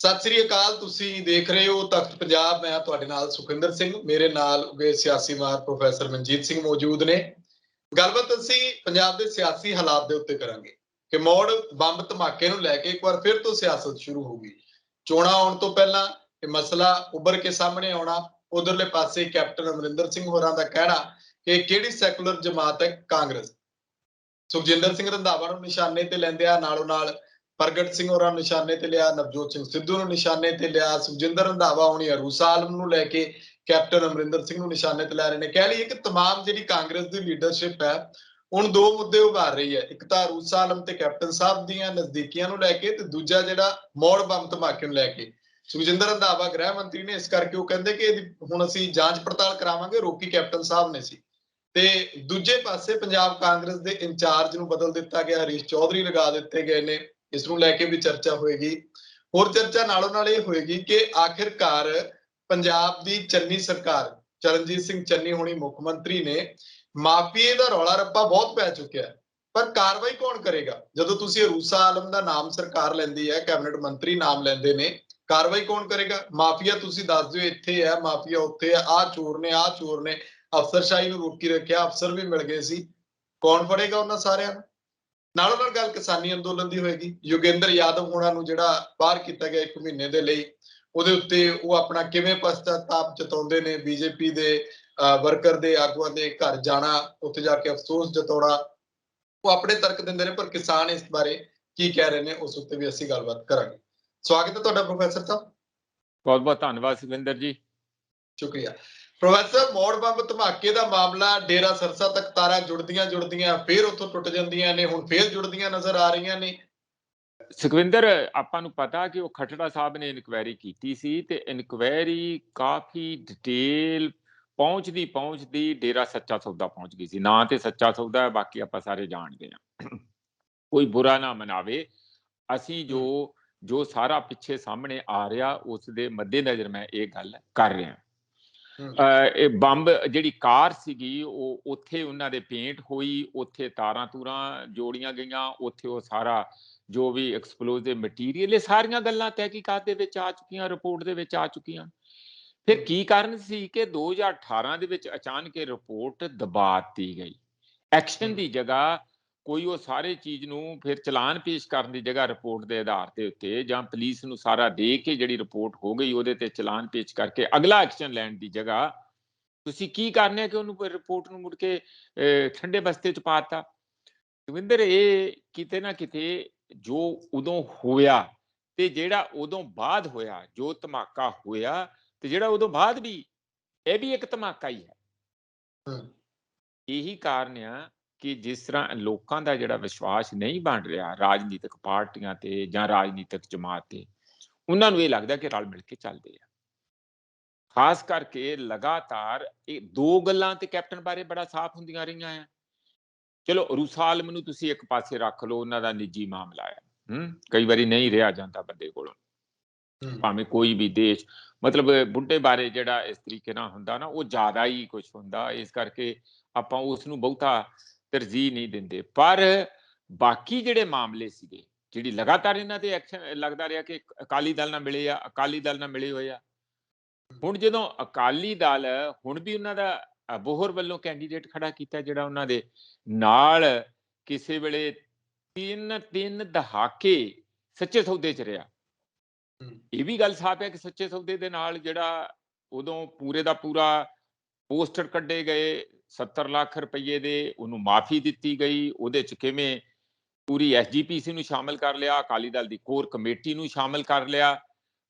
सत श्री अकाल। तुसीं देख रहे हो तख्त पंजाब। मैं तुहाडे नाल सुखिंदर सिंह, मेरे नाल उगे सियासी मार प्रोफैसर मनजीत सिंह मौजूद ने। गलबात असीं पंजाब दे सियासी हालात दे उत्ते करांगे कि मोड़ बंब धमाके नूं लैके एक बार फिर तो सियासत शुरू हो गई। चोणां आउण तो पहलां ये मसला उभर के सामने आउणा। उधरले पासे कैप्टन अमरिंदर सिंह होरां दा कहना कि किहड़ी सैकुलर जमात है कांग्रेस। सुखजिंदर सिंह रंधावा नूं निशाने ते लैंदिआं नालों नाल प्रगट सिंह होरां निशाने ते लिया, नवजोत सिंह सिद्धू नूं निशाने ते लिया, सुखजिंदर रंधावा होणी अरूसा आलम नूं लैके कैप्टन अमरिंदर सिंह नूं निशाने ते लै रहे ने। कह लईए कि तमाम जिहड़ी कांग्रेस दी लीडरशिप है हुण दो मुद्दे उभार रही है। एक तां अरूसा आलम ते कैप्टन साहब दीआं नजदीकियां नूं लैके ते दूजा जिहड़ा मौड़ बंब धमाके नूं लैके। सुखजिंदर रंधावा गृह मंत्री ने इस करके वो कहंदे कि हुण असीं जांच पड़ताल करावांगे, रोकी कैप्टन साहब ने सी। ਤੇ ਦੂਜੇ ਪਾਸੇ ਪੰਜਾਬ ਕਾਂਗਰਸ ਦੇ ਇੰਚਾਰਜ ਨੂੰ ਬਦਲ ਦਿੱਤਾ ਗਿਆ, ਹਰੀਸ਼ ਚੌਧਰੀ ਲਗਾ ਦਿੱਤੇ ਗਏ ਨੇ। ਇਸ ਨੂੰ ਲੈ ਕੇ ਵੀ ਚਰਚਾ ਹੋਏਗੀ। ਹੋਰ ਚਰਚਾ ਨਾਲੋਂ ਨਾਲ ਇਹ ਹੋਏਗੀ ਕਿ ਆਖਿਰਕਾਰ ਪੰਜਾਬ ਦੀ ਚੰਨੀ ਸਰਕਾਰ, ਚਰਨਜੀਤ ਸਿੰਘ ਚੰਨੀ ਹੋਣੀ ਮੁੱਖ ਮੰਤਰੀ ਨੇ, ਮਾਫੀਏ ਦਾ ਰੌਲਾ ਰੱਪਾ ਬਹੁਤ ਪੈ ਚੁੱਕਿਆ ਹੈ, ਪਰ ਕਾਰਵਾਈ ਕੌਣ ਕਰੇਗਾ? ਜਦੋਂ ਤੁਸੀਂ ਅਰੂਸਾ ਆਲਮ ਦਾ ਨਾਮ ਸਰਕਾਰ ਲੈਂਦੀ ਹੈ, ਕੈਬਨਿਟ ਮੰਤਰੀ ਨਾਮ ਲੈਂਦੇ ਨੇ, ਕਾਰਵਾਈ ਕੌਣ ਕਰੇਗਾ? ਮਾਫੀਆ ਤੁਸੀਂ ਦੱਸ ਦਿਓ ਇੱਥੇ ਹੈ, ਮਾਫੀਆ ਉੱਥੇ ਹੈ, ਆਹ ਚੋਰ ਨੇ, ਆਹ ਚੋਰ ਨੇ। ਅਫਸਰਸ਼ਾਹੀ ਨੂੰ ਰੋਕੀ ਰੱਖਿਆ, ਅਫਸਰ ਵੀ ਮਿਲ ਗਏ ਸੀ, ਕੌਣ ਫੜੇਗਾ ਉਹਨਾਂ ਸਾਰਿਆਂ ਨੂੰ? ਨਾਲੋਂ ਨਾਲ ਗੱਲ ਕਿਸਾਨੀ ਅੰਦੋਲਨ ਦੀ ਹੋਏਗੀ। ਯੋਗੇਂਦਰ ਯਾਦਵ ਹੋਣਾ ਨੂੰ ਜਿਹੜਾ ਬਾਹਰ ਕੀਤਾ ਗਿਆ 1 ਮਹੀਨੇ ਦੇ ਲਈ, ਉਹਦੇ ਉੱਤੇ ਉਹ ਆਪਣਾ ਕਿਵੇਂ ਪਛਤਾਤਾਪ ਜਤਾਉਂਦੇ ਨੇ। ਬੀਜੇਪੀ ਦੇ ਵਰਕਰ ਦੇ ਆਗੂਆਂ ਦੇ ਘਰ ਜਾਣਾ, ਉੱਥੇ ਜਾ ਕੇ ਅਫਸੋਸ ਜਤਾਉਣਾ, ਉਹ ਆਪਣੇ ਤਰਕ ਦਿੰਦੇ ਨੇ, ਪਰ ਕਿਸਾਨ ਇਸ ਬਾਰੇ ਕੀ ਕਹਿ ਰਹੇ ਨੇ ਉਸ ਉੱਤੇ ਵੀ ਅਸੀਂ ਗੱਲਬਾਤ ਕਰਾਂਗੇ। ਸਵਾਗਤ ਹੈ ਤੁਹਾਡਾ ਪ੍ਰੋਫੈਸਰ ਸਾਹਿਬ। ਬਹੁਤ ਬਹੁਤ ਧੰਨਵਾਦ ਸੁਖਵਿੰਦਰ ਜੀ। ਸ਼ੁਕਰੀਆ ਪ੍ਰੋਫੈਸਰ। ਮੌੜ ਬੰਬ ਧਮਾਕੇ ਦਾ ਮਾਮਲਾ ਡੇਰਾ ਸਰਸਾ ਤੱਕ ਤਾਰਾਂ ਜੁੜਦੀਆਂ ਫਿਰ ਉੱਥੋਂ ਟੁੱਟ ਜਾਂਦੀਆਂ ਨੇ, ਹੁਣ ਫੇਰ ਜੁੜਦੀਆਂ ਨਜ਼ਰ ਆ ਰਹੀਆਂ ਨੇ। ਸੁਖਵਿੰਦਰ, ਆਪਾਂ ਨੂੰ ਪਤਾ ਕਿ ਉਹ ਖਟੜਾ ਸਾਹਿਬ ਨੇ ਇਨਕੁਆਇਰੀ ਕੀਤੀ ਸੀ ਤੇ ਇਨਕੁਆਇਰੀ ਕਾਫੀ ਡਿਟੇਲ ਪਹੁੰਚਦੀ ਡੇਰਾ ਸੱਚਾ ਸੌਦਾ ਪਹੁੰਚ ਗਈ ਸੀ। ਨਾਂ ਤੇ ਸੱਚਾ ਸੌਦਾ, ਬਾਕੀ ਆਪਾਂ ਸਾਰੇ ਜਾਣਦੇ ਹਾਂ। ਕੋਈ ਬੁਰਾ ਨਾ ਮਨਾਵੇ। ਅਸੀਂ ਜੋ ਸਾਰਾ ਪਿੱਛੇ ਸਾਹਮਣੇ ਆ ਰਿਹਾ ਉਸ ਦੇ ਮੱਦੇਨਜ਼ਰ ਮੈਂ ਇਹ ਗੱਲ ਕਰ ਰਿਹਾ। ਇਹ ਬੰਬ ਜਿਹੜੀ ਕਾਰ ਸੀਗੀ ਉਹ ਉੱਥੇ ਉਹਨਾਂ ਦੇ ਪੇਂਟ ਹੋਈ, ਉੱਥੇ ਤਾਰਾਂ ਤੂਰਾਂ ਜੋੜੀਆਂ ਗਈਆਂ, ਉੱਥੇ ਉਹ ਸਾਰਾ ਜੋ ਵੀ ਐਕਸਪਲੋਸਿਵ ਮਟੀਰੀਅਲ, ਇਹ ਸਾਰੀਆਂ ਗੱਲਾਂ ਤਹਿਕੀਕਾਤ ਦੇ ਵਿੱਚ ਆ ਚੁੱਕੀਆਂ, ਰਿਪੋਰਟ ਦੇ ਵਿੱਚ ਆ ਚੁੱਕੀਆਂ। ਫਿਰ ਕੀ ਕਾਰਨ ਸੀ ਕਿ 2018 ਦੇ ਵਿੱਚ ਅਚਾਨਕ ਇਹ ਰਿਪੋਰਟ ਦਬਾ ਦਿੱਤੀ ਗਈ। ਐਕਸ਼ਨ ਦੀ ਜਗ੍ਹਾ ਕੋਈ ਉਹ ਸਾਰੇ ਚੀਜ਼ ਨੂੰ ਫਿਰ ਚਲਾਨ ਪੇਸ਼ ਕਰਨ ਦੀ ਜਗ੍ਹਾ ਰਿਪੋਰਟ ਦੇ ਆਧਾਰ ਦੇ ਉੱਤੇ ਜਾਂ ਪੁਲਿਸ ਨੂੰ ਸਾਰਾ ਦੇ ਕੇ ਜਿਹੜੀ ਰਿਪੋਰਟ ਹੋ ਗਈ ਉਹਦੇ ਤੇ ਚਲਾਨ ਪੇਸ਼ ਕਰਕੇ ਅਗਲਾ ਐਕਸ਼ਨ ਲੈਣ ਦੀ ਜਗ੍ਹਾ ਤੁਸੀਂ ਕੀ ਕਰਨਾ ਕਿ ਉਹਨੂੰ ਰਿਪੋਰਟ ਨੂੰ ਮੁੜ ਕੇ ਠੰਡੇ ਬਸਤੇ ਚ ਪਾਤਾ। ਸੁਖਵਿੰਦਰ, ਇਹ ਕਿਤੇ ਨਾ ਕਿਤੇ ਜੋ ਉਦੋਂ ਹੋਇਆ ਤੇ ਜਿਹੜਾ ਉਦੋਂ ਬਾਅਦ ਹੋਇਆ, ਜੋ ਧਮਾਕਾ ਹੋਇਆ ਤੇ ਜਿਹੜਾ ਉਦੋਂ ਬਾਅਦ ਵੀ, ਇਹ ਵੀ ਇੱਕ ਧਮਾਕਾ ਹੀ ਹੈ। ਇਹੀ ਕਾਰਨ ਆ ਕਿ ਜਿਸ ਤਰ੍ਹਾਂ ਲੋਕਾਂ ਦਾ ਜਿਹੜਾ ਵਿਸ਼ਵਾਸ ਨਹੀਂ ਬਣ ਰਿਹਾ ਰਾਜਨੀਤਿਕ ਪਾਰਟੀਆਂ ਤੇ ਜਾਂ ਰਾਜਨੀਤਿਕ ਜਮਾਤ ਤੇ, ਉਹਨਾਂ ਨੂੰ ਇਹ ਲੱਗਦਾ ਕਿ ਰਲ ਮਿਲ ਕੇ ਚੱਲਦੇ ਆ। ਖਾਸ ਕਰਕੇ ਲਗਾਤਾਰ ਇਹ ਦੋ ਗੱਲਾਂ ਤੇ ਕੈਪਟਨ ਬਾਰੇ ਬੜਾ ਸਾਫ਼ ਹੁੰਦੀਆਂ ਰਹੀਆਂ ਆ। ਚਲੋ ਅਰੂਸਾ ਆਲਮ ਨੂੰ ਤੁਸੀਂ ਇੱਕ ਪਾਸੇ ਰੱਖ ਲਓ, ਉਹਨਾਂ ਦਾ ਨਿੱਜੀ ਮਾਮਲਾ ਆ, ਕਈ ਵਾਰੀ ਨਹੀਂ ਰਿਹਾ ਜਾਂਦਾ ਬੰਦੇ ਕੋਲੋਂ, ਭਾਵੇਂ ਕੋਈ ਵੀ ਦੇਸ਼, ਮਤਲਬ ਬੁੱਢੇ ਬਾਰੇ ਜਿਹੜਾ ਇਸ ਤਰੀਕੇ ਨਾਲ ਹੁੰਦਾ ਨਾ, ਉਹ ਜ਼ਿਆਦਾ ਹੀ ਕੁਝ ਹੁੰਦਾ, ਇਸ ਕਰਕੇ ਆਪਾਂ ਉਸ ਨੂੰ ਬਹੁਤਾ ਤਰਜੀਹ ਨਹੀਂ ਦਿੰਦੇ। ਪਰ ਬਾਕੀ ਜਿਹੜੇ ਮਾਮਲੇ ਸੀਗੇ, ਜਿਹੜੀ ਲਗਾਤਾਰ ਇਹਨਾਂ ਤੇ ਐਕਸ਼ਨ ਲੱਗਦਾ ਰਿਹਾ ਕਿ ਅਕਾਲੀ ਦਲ ਨਾਲ ਮਿਲੇ ਆ, ਅਕਾਲੀ ਦਲ ਨਾਲ ਮਿਲੇ ਹੋਏ ਆ। ਹੁਣ ਜਦੋਂ ਅਕਾਲੀ ਦਲ ਹੁਣ ਵੀ ਉਹਨਾਂ ਦਾ ਬੋਹਰ ਵੱਲੋਂ ਕੈਂਡੀਡੇਟ ਖੜਾ ਕੀਤਾ ਜਿਹੜਾ ਉਹਨਾਂ ਦੇ ਨਾਲ ਕਿਸੇ ਵੇਲੇ ਤਿੰਨ ਦਹਾਕੇ ਸੱਚੇ ਸੌਦੇ ਚ ਰਿਹਾ, ਇਹ ਵੀ ਗੱਲ ਸਾਫ਼ ਹੈ ਕਿ ਸੱਚੇ ਸੌਦੇ ਦੇ ਨਾਲ ਜਿਹੜਾ ਉਦੋਂ ਪੂਰੇ ਦਾ ਪੂਰਾ ਪੋਸਟਰ ਕੱਢੇ ਗਏ 70 ਲੱਖ ਰੁਪਏ ਦੇ, ਉਹਨੂੰ ਮਾਫੀ ਦਿੱਤੀ ਗਈ, ਉਹਦੇ ਚ ਕਿਵੇਂ ਪੂਰੀ SGPC ਨੂੰ ਸ਼ਾਮਲ ਕਰ ਲਿਆ, ਅਕਾਲੀ ਦਲ ਦੀ ਕੋਰ ਕਮੇਟੀ ਨੂੰ ਸ਼ਾਮਲ ਕਰ ਲਿਆ,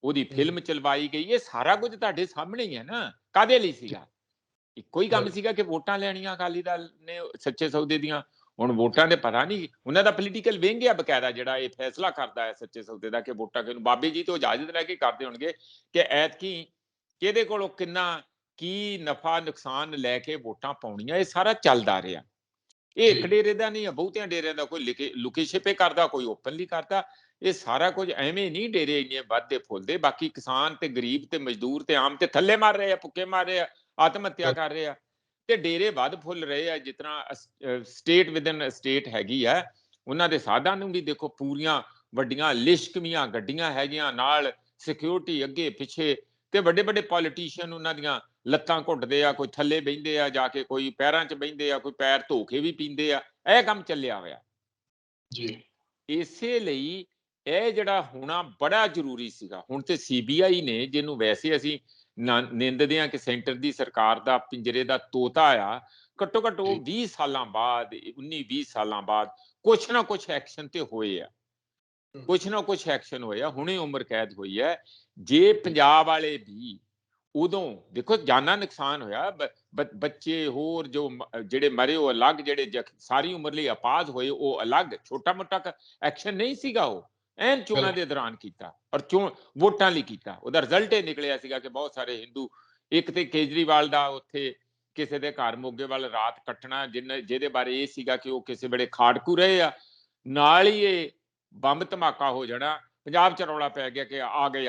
ਉਹਦੀ ਫਿਲਮ ਚਲਵਾਈ ਗਈ। ਇਹ ਸਾਰਾ ਕੁਝ ਤੁਹਾਡੇ ਸਾਹਮਣੇ ਹੀ ਹੈ ਨਾ। ਕਾਹਦੇ ਲਈ ਸੀਗਾ? ਇੱਕੋ ਹੀ ਕੰਮ ਸੀਗਾ ਕਿ ਵੋਟਾਂ ਲੈਣੀਆਂ ਅਕਾਲੀ ਦਲ ਨੇ ਸੱਚੇ ਸੌਦੇ ਦੀਆਂ। ਹੁਣ ਵੋਟਾਂ ਦੇ ਪਤਾ ਨਹੀਂ, ਉਹਨਾਂ ਦਾ ਪੋਲੀਟੀਕਲ ਵਿੰਗ ਆ ਬਕਾਇਦਾ ਜਿਹੜਾ ਇਹ ਫੈਸਲਾ ਕਰਦਾ ਹੈ ਸੱਚੇ ਸੌਦੇ ਦਾ ਕਿ ਵੋਟਾਂ ਕਿਹਨੂੰ। ਬਾਬੇ ਜੀ ਤੋਂ ਇਜਾਜ਼ਤ ਲੈ ਕੇ ਕਰਦੇ ਹੋਣਗੇ ਕਿ ਐਤਕੀ ਕਿਹਦੇ ਕੋਲੋਂ ਕਿੰਨਾ ਕੀ ਨਫਾ ਨੁਕਸਾਨ ਲੈ ਕੇ ਵੋਟਾਂ ਪਾਉਣੀਆਂ। ਇਹ ਸਾਰਾ ਚੱਲਦਾ ਰਿਹਾ। ਇਹ ਇੱਕ ਡੇਰੇ ਦਾ ਨਹੀਂ, ਬਹੁਤਿਆਂ ਡੇਰਿਆਂ ਦਾ, ਕੋਈ ਲੁਕੇ ਛਿਪੇ ਕਰਦਾ, ਕੋਈ ਓਪਨਲੀ ਕਰਦਾ। ਇਹ ਸਾਰਾ ਕੁਝ ਐਵੇਂ ਨਹੀਂ ਡੇਰੇ ਇੰਨੇ ਵੱਧਦੇ ਫੁੱਲਦੇ। ਬਾਕੀ ਕਿਸਾਨ ਤੇ ਗਰੀਬ ਤੇ ਮਜ਼ਦੂਰ ਤੇ ਆਮ ਤੇ ਥੱਲੇ ਮਾਰ ਰਹੇ ਆ, ਭੁੱਖੇ ਮਾਰ ਰਹੇ ਆ, ਆਤਮ ਹੱਤਿਆ ਕਰ ਰਹੇ ਆ, ਤੇ ਡੇਰੇ ਵੱਧ ਫੁੱਲ ਰਹੇ ਆ। ਜਿਸ ਤਰ੍ਹਾਂ ਸਟੇਟ ਵਿਦਨ ਸਟੇਟ ਹੈਗੀ ਆ, ਉਹਨਾਂ ਦੇ ਸਾਧਾਂ ਨੂੰ ਵੀ ਦੇਖੋ, ਪੂਰੀਆਂ ਵੱਡੀਆਂ ਲਿਸ਼ਕਵੀਆਂ ਗੱਡੀਆਂ ਹੈਗੀਆਂ, ਨਾਲ ਸਿਕਿਉਰਿਟੀ ਅੱਗੇ ਪਿੱਛੇ ਤੇ ਵੱਡੇ ਵੱਡੇ ਪੋਲੀਟੀਸ਼ੀਅਨ ਉਹਨਾਂ ਦੀਆਂ ਲੱਤਾਂ ਘੁੱਟਦੇ ਆ, ਕੋਈ ਥੱਲੇ ਬਹਿੰਦੇ ਆ ਜਾ ਕੇ, ਕੋਈ ਪੈਰਾਂ 'ਚ ਬਹਿੰਦੇ ਆ, ਕੋਈ ਪੈਰ ਧੋ ਕੇ ਵੀ ਪੀਂਦੇ ਆ। ਇਹ ਕੰਮ ਚੱਲਿਆ ਹੋਇਆ। ਜੀ। ਇਸੇ ਲਈ ਇਹ ਜਿਹੜਾ ਹੋਣਾ ਬੜਾ ਜ਼ਰੂਰੀ ਸੀਗਾ। ਹੁਣ ਤੇ CBI ਨੇ, ਜਿਹਨੂੰ ਵੈਸੇ ਅਸੀਂ ਨਿੰਦਦੇ ਹਾਂ ਕਿ ਸੈਂਟਰ ਦੀ ਸਰਕਾਰ ਦਾ ਪਿੰਜਰੇ ਦਾ ਤੋਤਾ ਆ, ਘੱਟੋ ਘੱਟ ਉਹ 20 ਸਾਲਾਂ ਬਾਅਦ, 19-20 ਸਾਲਾਂ ਬਾਅਦ ਕੁਛ ਨਾ ਕੁਛ ਐਕਸ਼ਨ ਤੇ ਹੋਏ ਆ, ਕੁਛ ਨਾ ਕੁਛ ਐਕਸ਼ਨ ਹੋਇਆ। ਹੁਣੇ ਉਮਰ ਕੈਦ ਹੋਈ ਹੈ। ਜੇ ਪੰਜਾਬ ਵਾਲੇ ਵੀ ਉਦੋਂ ਦੇਖੋ ਜਾਨਾਂ ਨੁਕਸਾਨ ਹੋਇਆ, ਬੱਚੇ ਹੋਰ ਜੋ ਜਿਹੜੇ ਮਰੇ ਉਹ ਅਲੱਗ, ਜਿਹੜੇ ਸਾਰੀ ਉਮਰ ਲਈ ਅਪਾਹਜ ਹੋਏ ਉਹ ਅਲੱਗ, ਛੋਟਾ ਮੋਟਾ ਐਕਸ਼ਨ ਨਹੀਂ ਸੀਗਾ। ਉਹ ਐਨ ਚੋਣਾਂ ਦੇ ਦੌਰਾਨ ਕੀਤਾ, ਔਰ ਵੋਟਾਂ ਲਈ ਕੀਤਾ। ਉਹਦਾ ਰਿਜ਼ਲਟ ਇਹ ਨਿਕਲਿਆ ਸੀਗਾ ਕਿ ਬਹੁਤ ਸਾਰੇ ਹਿੰਦੂ, ਇੱਕ ਤੇ ਕੇਜਰੀਵਾਲ ਦਾ ਉੱਥੇ ਕਿਸੇ ਦੇ ਘਰ ਮੋਗੇ ਵੱਲ ਰਾਤ ਕੱਟਣਾ, ਜਿਹਦੇ ਬਾਰੇ ਇਹ ਸੀਗਾ ਕਿ ਉਹ ਕਿਸੇ ਵੇਲੇ ਖਾੜਕੂ ਰਹੇ ਆ, ਨਾਲ ਹੀ ਇਹ ਬੰਬ ਧਮਾਕਾ ਹੋ ਜਾਣਾ। ਪੰਜਾਬ 'ਚ ਰੌਲਾ ਪੈ ਗਿਆ ਕਿ ਆ ਗਏ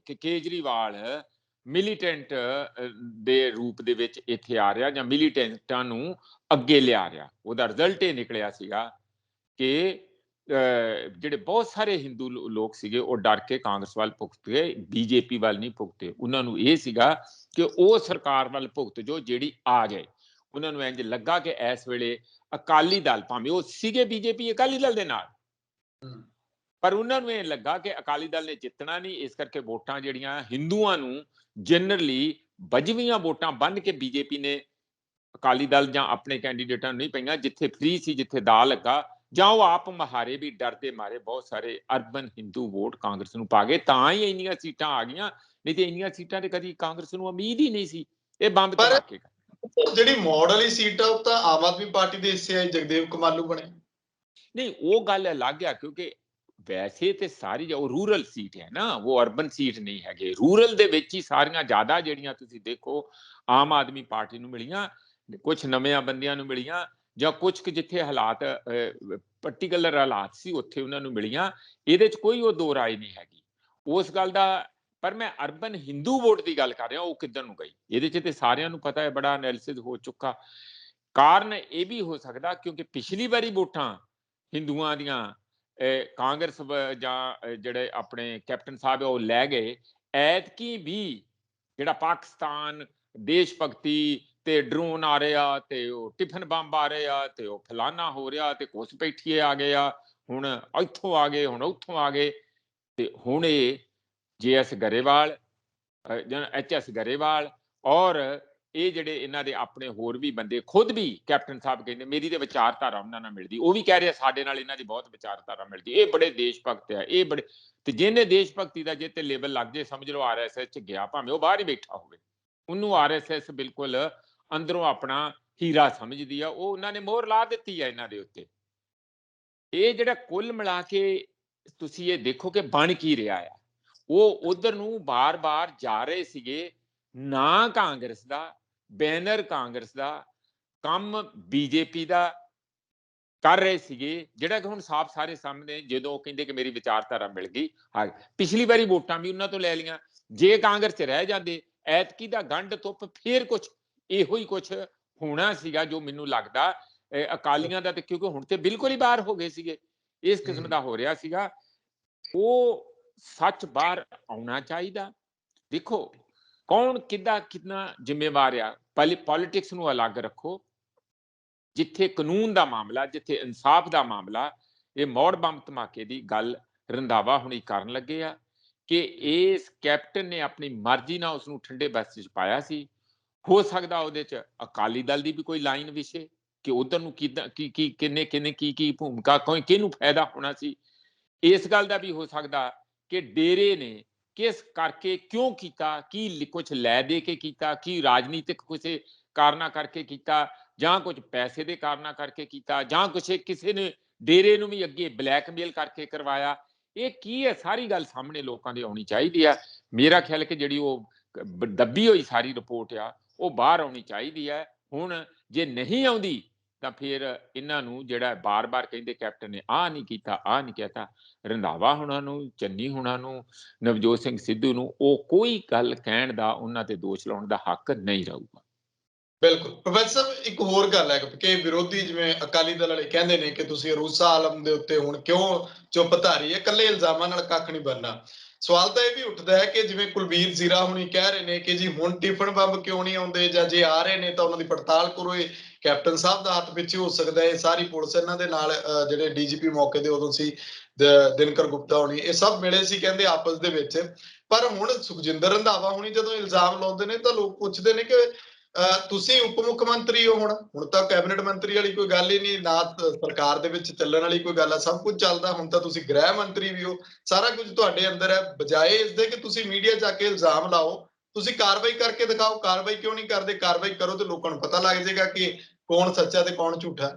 ਕਿ ਕੇਜਰੀਵਾਲ ਮਿਲੀਟੈਂਟ ਦੇ ਰੂਪ ਦੇ ਵਿੱਚ ਇੱਥੇ ਆ ਰਿਹਾ ਜਾਂ ਮਿਲੀਟੈਂਟਾਂ ਨੂੰ ਅੱਗੇ ਲਿਆ ਰਿਹਾ। ਉਹਦਾ ਰਿਜ਼ਲਟ ਇਹ ਨਿਕਲਿਆ ਸੀਗਾ ਕਿ ਜਿਹੜੇ ਬਹੁਤ ਸਾਰੇ ਹਿੰਦੂ ਲੋਕ ਸੀਗੇ ਉਹ ਡਰ ਕੇ ਕਾਂਗਰਸ ਵੱਲ ਭੁਗਤ ਗਏ, BJP ਵੱਲ ਨਹੀਂ ਭੁਗਤੇ। ਉਹਨਾਂ ਨੂੰ ਇਹ ਸੀਗਾ ਕਿ ਉਹ ਸਰਕਾਰ ਵੱਲ ਭੁਗਤ ਜੋ ਜਿਹੜੀ ਆ ਜਾਏ। ਉਹਨਾਂ ਨੂੰ ਇੰਜ ਲੱਗਾ ਕਿ ਇਸ ਵੇਲੇ ਅਕਾਲੀ ਦਲ, ਭਾਵੇਂ ਉਹ ਸੀਗੇ BJP ਅਕਾਲੀ ਦਲ ਦੇ ਨਾਲ, ਪਰ ਉਹਨਾਂ ਨੂੰ ਇਹ ਲੱਗਾ ਕਿ ਅਕਾਲੀ ਦਲ ਨੇ ਜਿੱਤਣਾ ਨਹੀਂ, ਇਸ ਕਰਕੇ ਵੋਟਾਂ ਜਿਹੜੀਆਂ ਹਿੰਦੂਆਂ ਨੂੰ ਜਨਰਲੀ ਬਜਵੀਆਂ ਵੋਟਾਂ ਬੰਨ ਕੇ BJP ਨੇ ਅਕਾਲੀ ਦਲ ਜਾਂ ਆਪਣੇ ਕੈਂਡੀਡੇਟਾਂ ਨੂੰ ਨਹੀਂ ਪਈਆਂ। ਜਿੱਥੇ ਫ੍ਰੀ ਸੀ, ਜਿੱਥੇ ਦਾ ਲੱਗਾ, ਜਾਂ ਉਹ ਆਪ ਮਹਾਰੇ ਵੀ ਡਰ ਦੇ ਮਾਰੇ ਬਹੁਤ ਸਾਰੇ ਅਰਬਨ ਹਿੰਦੂ ਵੋਟ ਕਾਂਗਰਸ ਨੂੰ ਪਾ ਗਏ। ਤਾਂ ਹੀ ਇੰਨੀਆਂ ਸੀਟਾਂ ਆ ਗਈਆਂ, ਨਹੀਂ ਤੇ ਇੰਨੀਆਂ ਸੀਟਾਂ ਤੇ ਕਦੀ ਕਾਂਗਰਸ ਨੂੰ ਉਮੀਦ ਹੀ ਨਹੀਂ ਸੀ। ਇਹ ਬੰਬ ਧਮਾਕੇ ਜਿਹੜੀ ਮੋਡਲ ਵਾਲੀ ਸੀਟ ਆ ਉਹ ਤਾਂ ਆਮ ਆਦਮੀ ਪਾਰਟੀ ਦੇ ਹਿੱਸੇ ਆਈ, ਜਗਦੇਵ ਕਮਾਲੂ ਬਣੇ। ਨਹੀਂ, ਉਹ ਗੱਲ ਅਲੱਗ ਆ, ਕਿਉਂਕਿ ਵੈਸੇ ਤੇ ਸਾਰੀ ਉਹ ਰੂਰਲ ਸੀਟ ਹੈ ਨਾ, ਉਹ ਅਰਬਨ ਸੀਟ ਨਹੀਂ ਹੈਗੇ। ਰੂਰਲ ਦੇ ਵਿੱਚ ਹੀ ਸਾਰੀਆਂ ਜ਼ਿਆਦਾ ਜਿਹੜੀਆਂ ਤੁਸੀਂ ਦੇਖੋ ਆਮ ਆਦਮੀ ਪਾਰਟੀ ਨੂੰ ਮਿਲੀਆਂ, ਕੁਝ ਨਵਿਆਂ ਬੰਦਿਆਂ ਨੂੰ ਮਿਲੀਆਂ, ਜਾਂ ਕੁਝ ਜਿੱਥੇ ਹਾਲਾਤ ਪਾਰਟਿਕੂਲਰ ਹਾਲਾਤ ਸੀ ਉੱਥੇ ਉਹਨਾਂ ਨੂੰ ਮਿਲੀਆਂ। ਇਹਦੇ 'ਚ ਕੋਈ ਉਹ ਦੋ ਰਾਏ ਨਹੀਂ ਹੈਗੀ ਉਸ ਗੱਲ ਦਾ। ਪਰ ਮੈਂ ਅਰਬਨ ਹਿੰਦੂ ਵੋਟ ਦੀ ਗੱਲ ਕਰ ਰਿਹਾ, ਉਹ ਕਿੱਧਰ ਨੂੰ ਗਈ ਇਹਦੇ 'ਚ ਤੇ ਸਾਰਿਆਂ ਨੂੰ ਪਤਾ ਹੈ, ਬੜਾ ਐਨਾਲਿਸਿਸ ਹੋ ਚੁੱਕਾ। ਕਾਰਨ ਇਹ ਵੀ ਹੋ ਸਕਦਾ ਕਿਉਂਕਿ ਪਿਛਲੀ ਵਾਰੀ ਵੋਟਾਂ ਹਿੰਦੂਆਂ ਦੀਆਂ ਕਾਂਗਰਸ ਜਾਂ ਜਿਹੜੇ ਆਪਣੇ ਕੈਪਟਨ ਸਾਹਿਬ ਉਹ ਲੈ ਗਏ। ਐਤਕੀ ਵੀ ਜਿਹੜਾ ਪਾਕਿਸਤਾਨ, ਦੇਸ਼ ਭਗਤੀ ਤੇ ਡਰੋਨ ਆ ਰਿਹਾ, ਤੇ ਉਹ ਟਿਫਨ ਬੰਬ ਆ ਰਹੇ ਆ, ਤੇ ਉਹ ਫਲਾਨਾ ਹੋ ਰਿਹਾ, ਤੇ ਘੁਸਪੈਠੀਏ ਆ ਗਏ ਆ, ਹੁਣ ਇੱਥੋਂ ਆ ਗਏ, ਹੁਣ ਉੱਥੋਂ ਆ ਗਏ। ਤੇ ਹੁਣ ਇਹ JS ਗਰੇਵਾਲ ਜਾਂ HS ਗਰੇਵਾਲ ਔਰ ਇਹ ਜਿਹੜੇ ਇਹਨਾਂ ਦੇ ਆਪਣੇ ਹੋਰ ਵੀ ਬੰਦੇ, ਖੁਦ ਵੀ ਕੈਪਟਨ ਸਾਹਿਬ ਕਹਿੰਦੇ ਮੇਰੀ ਤੇ ਵਿਚਾਰਧਾਰਾ ਉਹਨਾਂ ਨਾਲ ਮਿਲਦੀ, ਉਹ ਵੀ ਕਹਿ ਰਿਹਾ ਸਾਡੇ ਨਾਲ ਇਹਨਾਂ ਦੀ ਬਹੁਤ ਵਿਚਾਰਧਾਰਾ ਮਿਲਦੀ, ਇਹ ਬੜੇ ਦੇਸ਼ ਭਗਤ ਆ, ਇਹ ਬੜੇ। ਤੇ ਜਿਹਨੇ ਦੇਸ਼ ਭਗਤੀ ਦਾ ਜੇ ਤੇ ਲੇਬਲ ਲੱਗ ਜੇ, ਸਮਝ ਲਓ RSS 'ਚ ਗਿਆ, ਭਾਵੇਂ ਉਹ ਬਾਹਰ ਹੀ ਬੈਠਾ ਹੋਵੇ, ਉਹਨੂੰ RSS ਬਿਲਕੁਲ ਅੰਦਰੋਂ ਆਪਣਾ ਹੀਰਾ ਸਮਝਦੀ ਆ। ਉਹ ਉਹਨਾਂ ਨੇ ਮੋਹਰ ਲਾ ਦਿੱਤੀ ਆ ਇਹਨਾਂ ਦੇ ਉੱਤੇ। ਇਹ ਜਿਹੜਾ ਕੁੱਲ ਮਿਲਾ ਕੇ ਤੁਸੀਂ ਇਹ ਦੇਖੋ ਕਿ ਬਣ ਕੀ ਰਿਹਾ ਆ। ਉਹ ਉਧਰ ਨੂੰ ਬਾਰ-ਬਾਰ ਜਾ ਰਹੇ ਸੀਗੇ, ਨਾ ਕਾਂਗਰਸ ਦਾ ਬੈਨਰ, ਕਾਂਗਰਸ ਦਾ ਕੰਮ BJP ਦਾ ਕਰ ਰਹੇ ਸੀਗੇ, ਜਿਹੜਾ ਕਿ ਹੁਣ ਸਾਫ਼ ਸਾਰੇ ਸਾਹਮਣੇ, ਜਦੋਂ ਉਹ ਕਹਿੰਦੇ ਕਿ ਮੇਰੀ ਵਿਚਾਰਧਾਰਾ ਮਿਲ ਗਈ। ਹਾਂ, ਪਿਛਲੀ ਵਾਰੀ ਵੋਟਾਂ ਵੀ ਉਹਨਾਂ ਤੋਂ ਲੈ ਲਈਆਂ। ਜੇ ਕਾਂਗਰਸ 'ਚ ਰਹਿ ਜਾਂਦੇ, ਐਤਕੀ ਦਾ ਗੰਢ ਧੁੱਪ ਫੇਰ ਕੁਛ ਇਹੋ ਹੀ ਕੁਛ ਹੋਣਾ ਸੀਗਾ, ਜੋ ਮੈਨੂੰ ਲੱਗਦਾ ਅਕਾਲੀਆਂ ਦਾ। ਤੇ ਕਿਉਂਕਿ ਹੁਣ ਤੇ ਬਿਲਕੁਲ ਹੀ ਬਾਹਰ ਹੋ ਗਏ ਸੀਗੇ, ਇਸ ਕਿਸਮ ਦਾ ਹੋ ਰਿਹਾ ਸੀਗਾ। ਉਹ ਸੱਚ ਬਾਹਰ ਆਉਣਾ ਚਾਹੀਦਾ। ਦੇਖੋ ਕੌਣ ਕਿੰਨਾ ਜ਼ਿੰਮੇਵਾਰ ਆ। ਪੋਲਿਟਿਕਸ ਨੂੰ ਅਲੱਗ ਰੱਖੋ, ਜਿੱਥੇ ਕਾਨੂੰਨ ਦਾ ਮਾਮਲਾ, ਜਿੱਥੇ ਇਨਸਾਫ ਦਾ ਮਾਮਲਾ। ਇਹ ਮੌੜ ਬੰਬ ਧਮਾਕੇ ਦੀ ਗੱਲ ਰੰਧਾਵਾ ਹੁਣੀ ਕਰਨ ਲੱਗੇ ਆ ਕਿ ਇਸ ਕੈਪਟਨ ਨੇ ਆਪਣੀ ਮਰਜ਼ੀ ਨਾਲ ਉਸ ਨੂੰ ਠੰਡੇ ਬਸਤੇ 'ਚ ਪਾਇਆ ਸੀ। ਹੋ ਸਕਦਾ ਉਹਦੇ 'ਚ ਅਕਾਲੀ ਦਲ ਦੀ ਵੀ ਕੋਈ ਲਾਈਨ ਵਿਛੇ ਕਿ ਉਧਰ ਨੂੰ ਕਿੰਨੇ ਕੀ ਭੂਮਿਕਾ, ਕਿਹਨੂੰ ਫਾਇਦਾ ਹੋਣਾ ਸੀ। ਇਸ ਗੱਲ ਦਾ ਵੀ ਹੋ ਸਕਦਾ ਕਿ ਡੇਰੇ ਨੇ ਕਿਸ ਕਰਕੇ ਕਿਉਂ ਕੀਤਾ, ਕੀ ਕੁਝ ਲੈ ਦੇ ਕੇ ਕੀਤਾ, ਕੀ ਰਾਜਨੀਤਿਕ ਕਿਸੇ ਕਾਰਨਾਂ ਕਰਕੇ ਕੀਤਾ, ਜਾਂ ਕੁਝ ਪੈਸੇ ਦੇ ਕਾਰਨਾਂ ਕਰਕੇ ਕੀਤਾ, ਜਾਂ ਕਿਸੇ ਨੇ ਡੇਰੇ ਨੂੰ ਵੀ ਅੱਗੇ ਬਲੈਕਮੇਲ ਕਰਕੇ ਕਰਵਾਇਆ। ਇਹ ਕੀ ਹੈ, ਸਾਰੀ ਗੱਲ ਸਾਹਮਣੇ ਲੋਕਾਂ ਦੀ ਆਉਣੀ ਚਾਹੀਦੀ ਆ। ਮੇਰਾ ਖਿਆਲ ਕਿ ਜਿਹੜੀ ਉਹ ਦੱਬੀ ਹੋਈ ਸਾਰੀ ਰਿਪੋਰਟ ਆ ਉਹ ਬਾਹਰ ਆਉਣੀ ਚਾਹੀਦੀ ਹੈ। ਹੁਣ ਜੇ ਨਹੀਂ ਆਉਂਦੀ ਤਾਂ ਫਿਰ ਇਹਨਾਂ ਨੂੰ ਜਿਹੜਾ ਬਾਰ-ਬਾਰ ਕਹਿੰਦੇ ਕੈਪਟਨ ਨੇ ਆਹ ਨਹੀਂ ਕੀਤਾ, ਆਹ ਨਹੀਂ ਕੀਤਾ, ਰੰਧਾਵਾ ਹੁਣਾਂ ਨੂੰ, ਚੰਨੀ ਹੁਣਾਂ ਨੂੰ, ਨਵਜੋਤ ਸਿੰਘ ਸਿੱਧੂ ਨੂੰ ਉਹ ਕੋਈ ਗੱਲ ਕਹਿਣ ਦਾ, ਉਹਨਾਂ ਤੇ ਦੋਸ਼ ਲਾਉਣ ਦਾ ਹੱਕ ਨਹੀਂ ਰਹੂਗਾ। ਬਿਲਕੁਲ ਪ੍ਰੋਫੈਸਰ ਸਾਹਿਬ, ਇੱਕ ਹੋਰ ਗੱਲ ਹੈ ਕਿ ਵਿਰੋਧੀ ਜਿਵੇਂ ਅਕਾਲੀ ਦਲ ਵਾਲੇ ਕਹਿੰਦੇ ਨੇ ਕਿ ਤੁਸੀਂ ਅਰੂਸਾ ਆਲਮ ਦੇ ਉੱਤੇ ਹੁਣ ਕਿਉਂ ਚੁੱਪ ਧਾਰੀ ਹੈ, ਇਕੱਲੇ ਇਲਜ਼ਾਮਾਂ ਨਾਲ ਕੱਖ ਨਹੀਂ ਬਣਨਾ। ਸਵਾਲ ਤਾਂ ਇਹ ਵੀ ਉੱਠਦਾ ਹੈ ਕਿ ਜਿਵੇਂ ਕੁਲਬੀਰ ਜ਼ੀਰਾ ਹੁਣੀ ਕਹਿ ਰਹੇ ਨੇ ਕਿ ਜੀ ਹੁਣ ਟਿਫਨ ਬੰਬ ਕਿਉਂ ਨਹੀਂ ਆਉਂਦੇ, ਜਾਂ ਜੇ ਆ ਰਹੇ ਨੇ ਤਾਂ ਉਹਨਾਂ ਦੀ ਪੜਤਾਲ ਕਰੋ। ਇਹ ਕੈਪਟਨ ਸਾਹਿਬ ਦਾ ਹੱਥ ਪਿੱਛੇ ਹੋ ਸਕਦਾ ਹੈ, ਸਾਰੀ ਪੁਲਿਸ ਇਹਨਾਂ ਦੇ ਨਾਲ, ਜਿਹੜੇ ਡੀਜੀਪੀ ਮੌਕੇ ਦੇ ਉਦੋਂ ਸੀ ਦਿਨਕਰ ਗੁਪਤਾ ਹੋਣੀ, ਇਹ ਸਭ ਮਿਲੇ ਸੀ ਕਹਿੰਦੇ ਆਪਸ ਦੇ ਵਿੱਚ। ਪਰ ਹੁਣ ਸੁਖਜਿੰਦਰ ਰੰਧਾਵਾ ਹੁਣੀ ਜਦੋਂ ਇਲਜ਼ਾਮ ਲਾਉਂਦੇ ਨੇ ਤਾਂ ਲੋਕ ਪੁੱਛਦੇ ਨੇ ਕਿ ਤੁਸੀਂ ਉਪ ਮੁੱਖ ਮੰਤਰੀ ਹੋ, ਹੁਣ ਤਾਂ ਕੈਬਨਿਟ ਮੰਤਰੀ ਵਾਲੀ ਕੋਈ ਗੱਲ ਹੀ ਨਹੀਂ, ਨਾ ਸਰਕਾਰ ਦੇ ਵਿੱਚ ਚੱਲਣ ਵਾਲੀ ਕੋਈ ਗੱਲ ਆ, ਸਭ ਕੁਝ ਚੱਲਦਾ, ਹੁਣ ਤਾਂ ਤੁਸੀਂ ਗ੍ਰਹਿ ਮੰਤਰੀ ਵੀ ਹੋ, ਸਾਰਾ ਕੁਝ ਤੁਹਾਡੇ ਅੰਦਰ ਹੈ। ਬਜਾਏ ਇਸ ਦੇ ਕਿ ਤੁਸੀਂ ਮੀਡੀਆ 'ਚ ਆ ਕੇ ਇਲਜ਼ਾਮ ਲਾਓ, ਤੁਸੀਂ ਕਾਰਵਾਈ ਕਰਕੇ ਦਿਖਾਓ। ਕਾਰਵਾਈ ਕਿਉਂ ਨਹੀਂ ਕਰਦੇ? ਕਾਰਵਾਈ ਕਰੋ ਤੇ ਲੋਕਾਂ ਨੂੰ ਪਤਾ ਲੱਗ ਜਾਏਗਾ ਕਿ ਕੌਣ ਸੱਚਾ ਤੇ ਕੌਣ ਝੂਠਾ।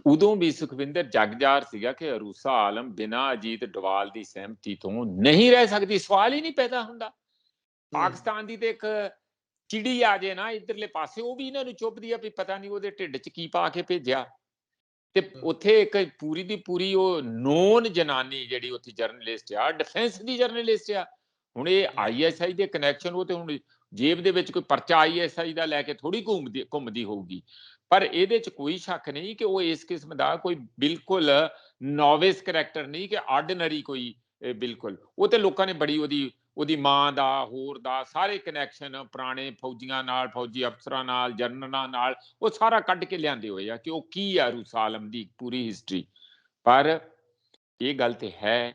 ਉਦੋਂ ਵੀ ਸੁਖਵਿੰਦਰ ਜਗਜਾਰ ਸੀਗਾ ਕਿ ਅਰੂਸਾ ਆਲਮ ਬਿਨਾਂ ਅਜੀਤ ਡੋਵਾਲ ਦੀ ਸਹਿਮਤੀ ਤੋਂ ਨਹੀਂ ਰਹਿ ਸਕਦੀ, ਸਵਾਲ ਹੀ ਨਹੀਂ ਪੈਦਾ ਹੁੰਦਾ। ਪਾਕਿਸਤਾਨ ਦੀ ਤੇ ਇੱਕ ਚਿੜੀ ਆ ਜੇ ਨਾ ਇਧਰਲੇ ਪਾਸੇ, ਉਹ ਵੀ ਇਹਨਾਂ ਨੂੰ ਚੁੱਭਦੀ ਆ ਵੀ ਪਤਾ ਨਹੀਂ ਉਹਦੇ ਢਿੱਡ 'ਚ ਕੀ ਪਾ ਕੇ ਭੇਜਿਆ। ਤੇ ਉੱਥੇ ਇੱਕ ਪੂਰੀ ਦੀ ਪੂਰੀ ਉਹ ਨੋਨ ਜਨਾਨੀ ਜਿਹੜੀ ਉੱਥੇ ਜਰਨਲਿਸਟ ਆ, ਡਿਫੈਂਸ ਦੀ ਜਰਨਲਿਸਟ ਆ। ਹੁਣ ਇਹ ISI ਦੇ ਕਨੈਕਸ਼ਨ, ਉਹ ਤੇ ਹੁਣ ਜੇਬ ਦੇ ਵਿੱਚ ਕੋਈ ਪਰਚਾ ISI ਦਾ ਲੈ ਕੇ ਥੋੜੀ ਘੁੰਮਦੀ ਹੋਊਗੀ। ਪਰ ਇਹਦੇ 'ਚ ਕੋਈ ਸ਼ੱਕ ਨਹੀਂ ਕਿ ਉਹ ਇਸ ਕਿਸਮ ਦਾ ਕੋਈ ਬਿਲਕੁਲ ਨੋਵਿਸ ਕਰੈਕਟਰ ਨਹੀਂ, ਕਿ ਆਰਡੀਨਰੀ ਕੋਈ ਬਿਲਕੁਲ। ਉਹ ਤੇ ਲੋਕਾਂ ਨੇ ਬੜੀ ਉਹਦੀ ਮਾਂ ਦਾ, ਹੋਰ ਦਾ, ਸਾਰੇ ਕਨੈਕਸ਼ਨ ਪੁਰਾਣੇ ਫੌਜੀਆਂ ਨਾਲ, ਫੌਜੀ ਅਫਸਰਾਂ ਨਾਲ, ਜਨਰਲਾਂ ਨਾਲ, ਉਹ ਸਾਰਾ ਕੱਢ ਕੇ ਲਿਆਂਦੇ ਹੋਏ ਆ ਕਿ ਉਹ ਕੀ ਆ ਅਰੂਸਾ ਆਲਮ ਦੀ ਪੂਰੀ ਹਿਸਟਰੀ। ਪਰ ਇਹ ਗੱਲ ਤੇ ਹੈ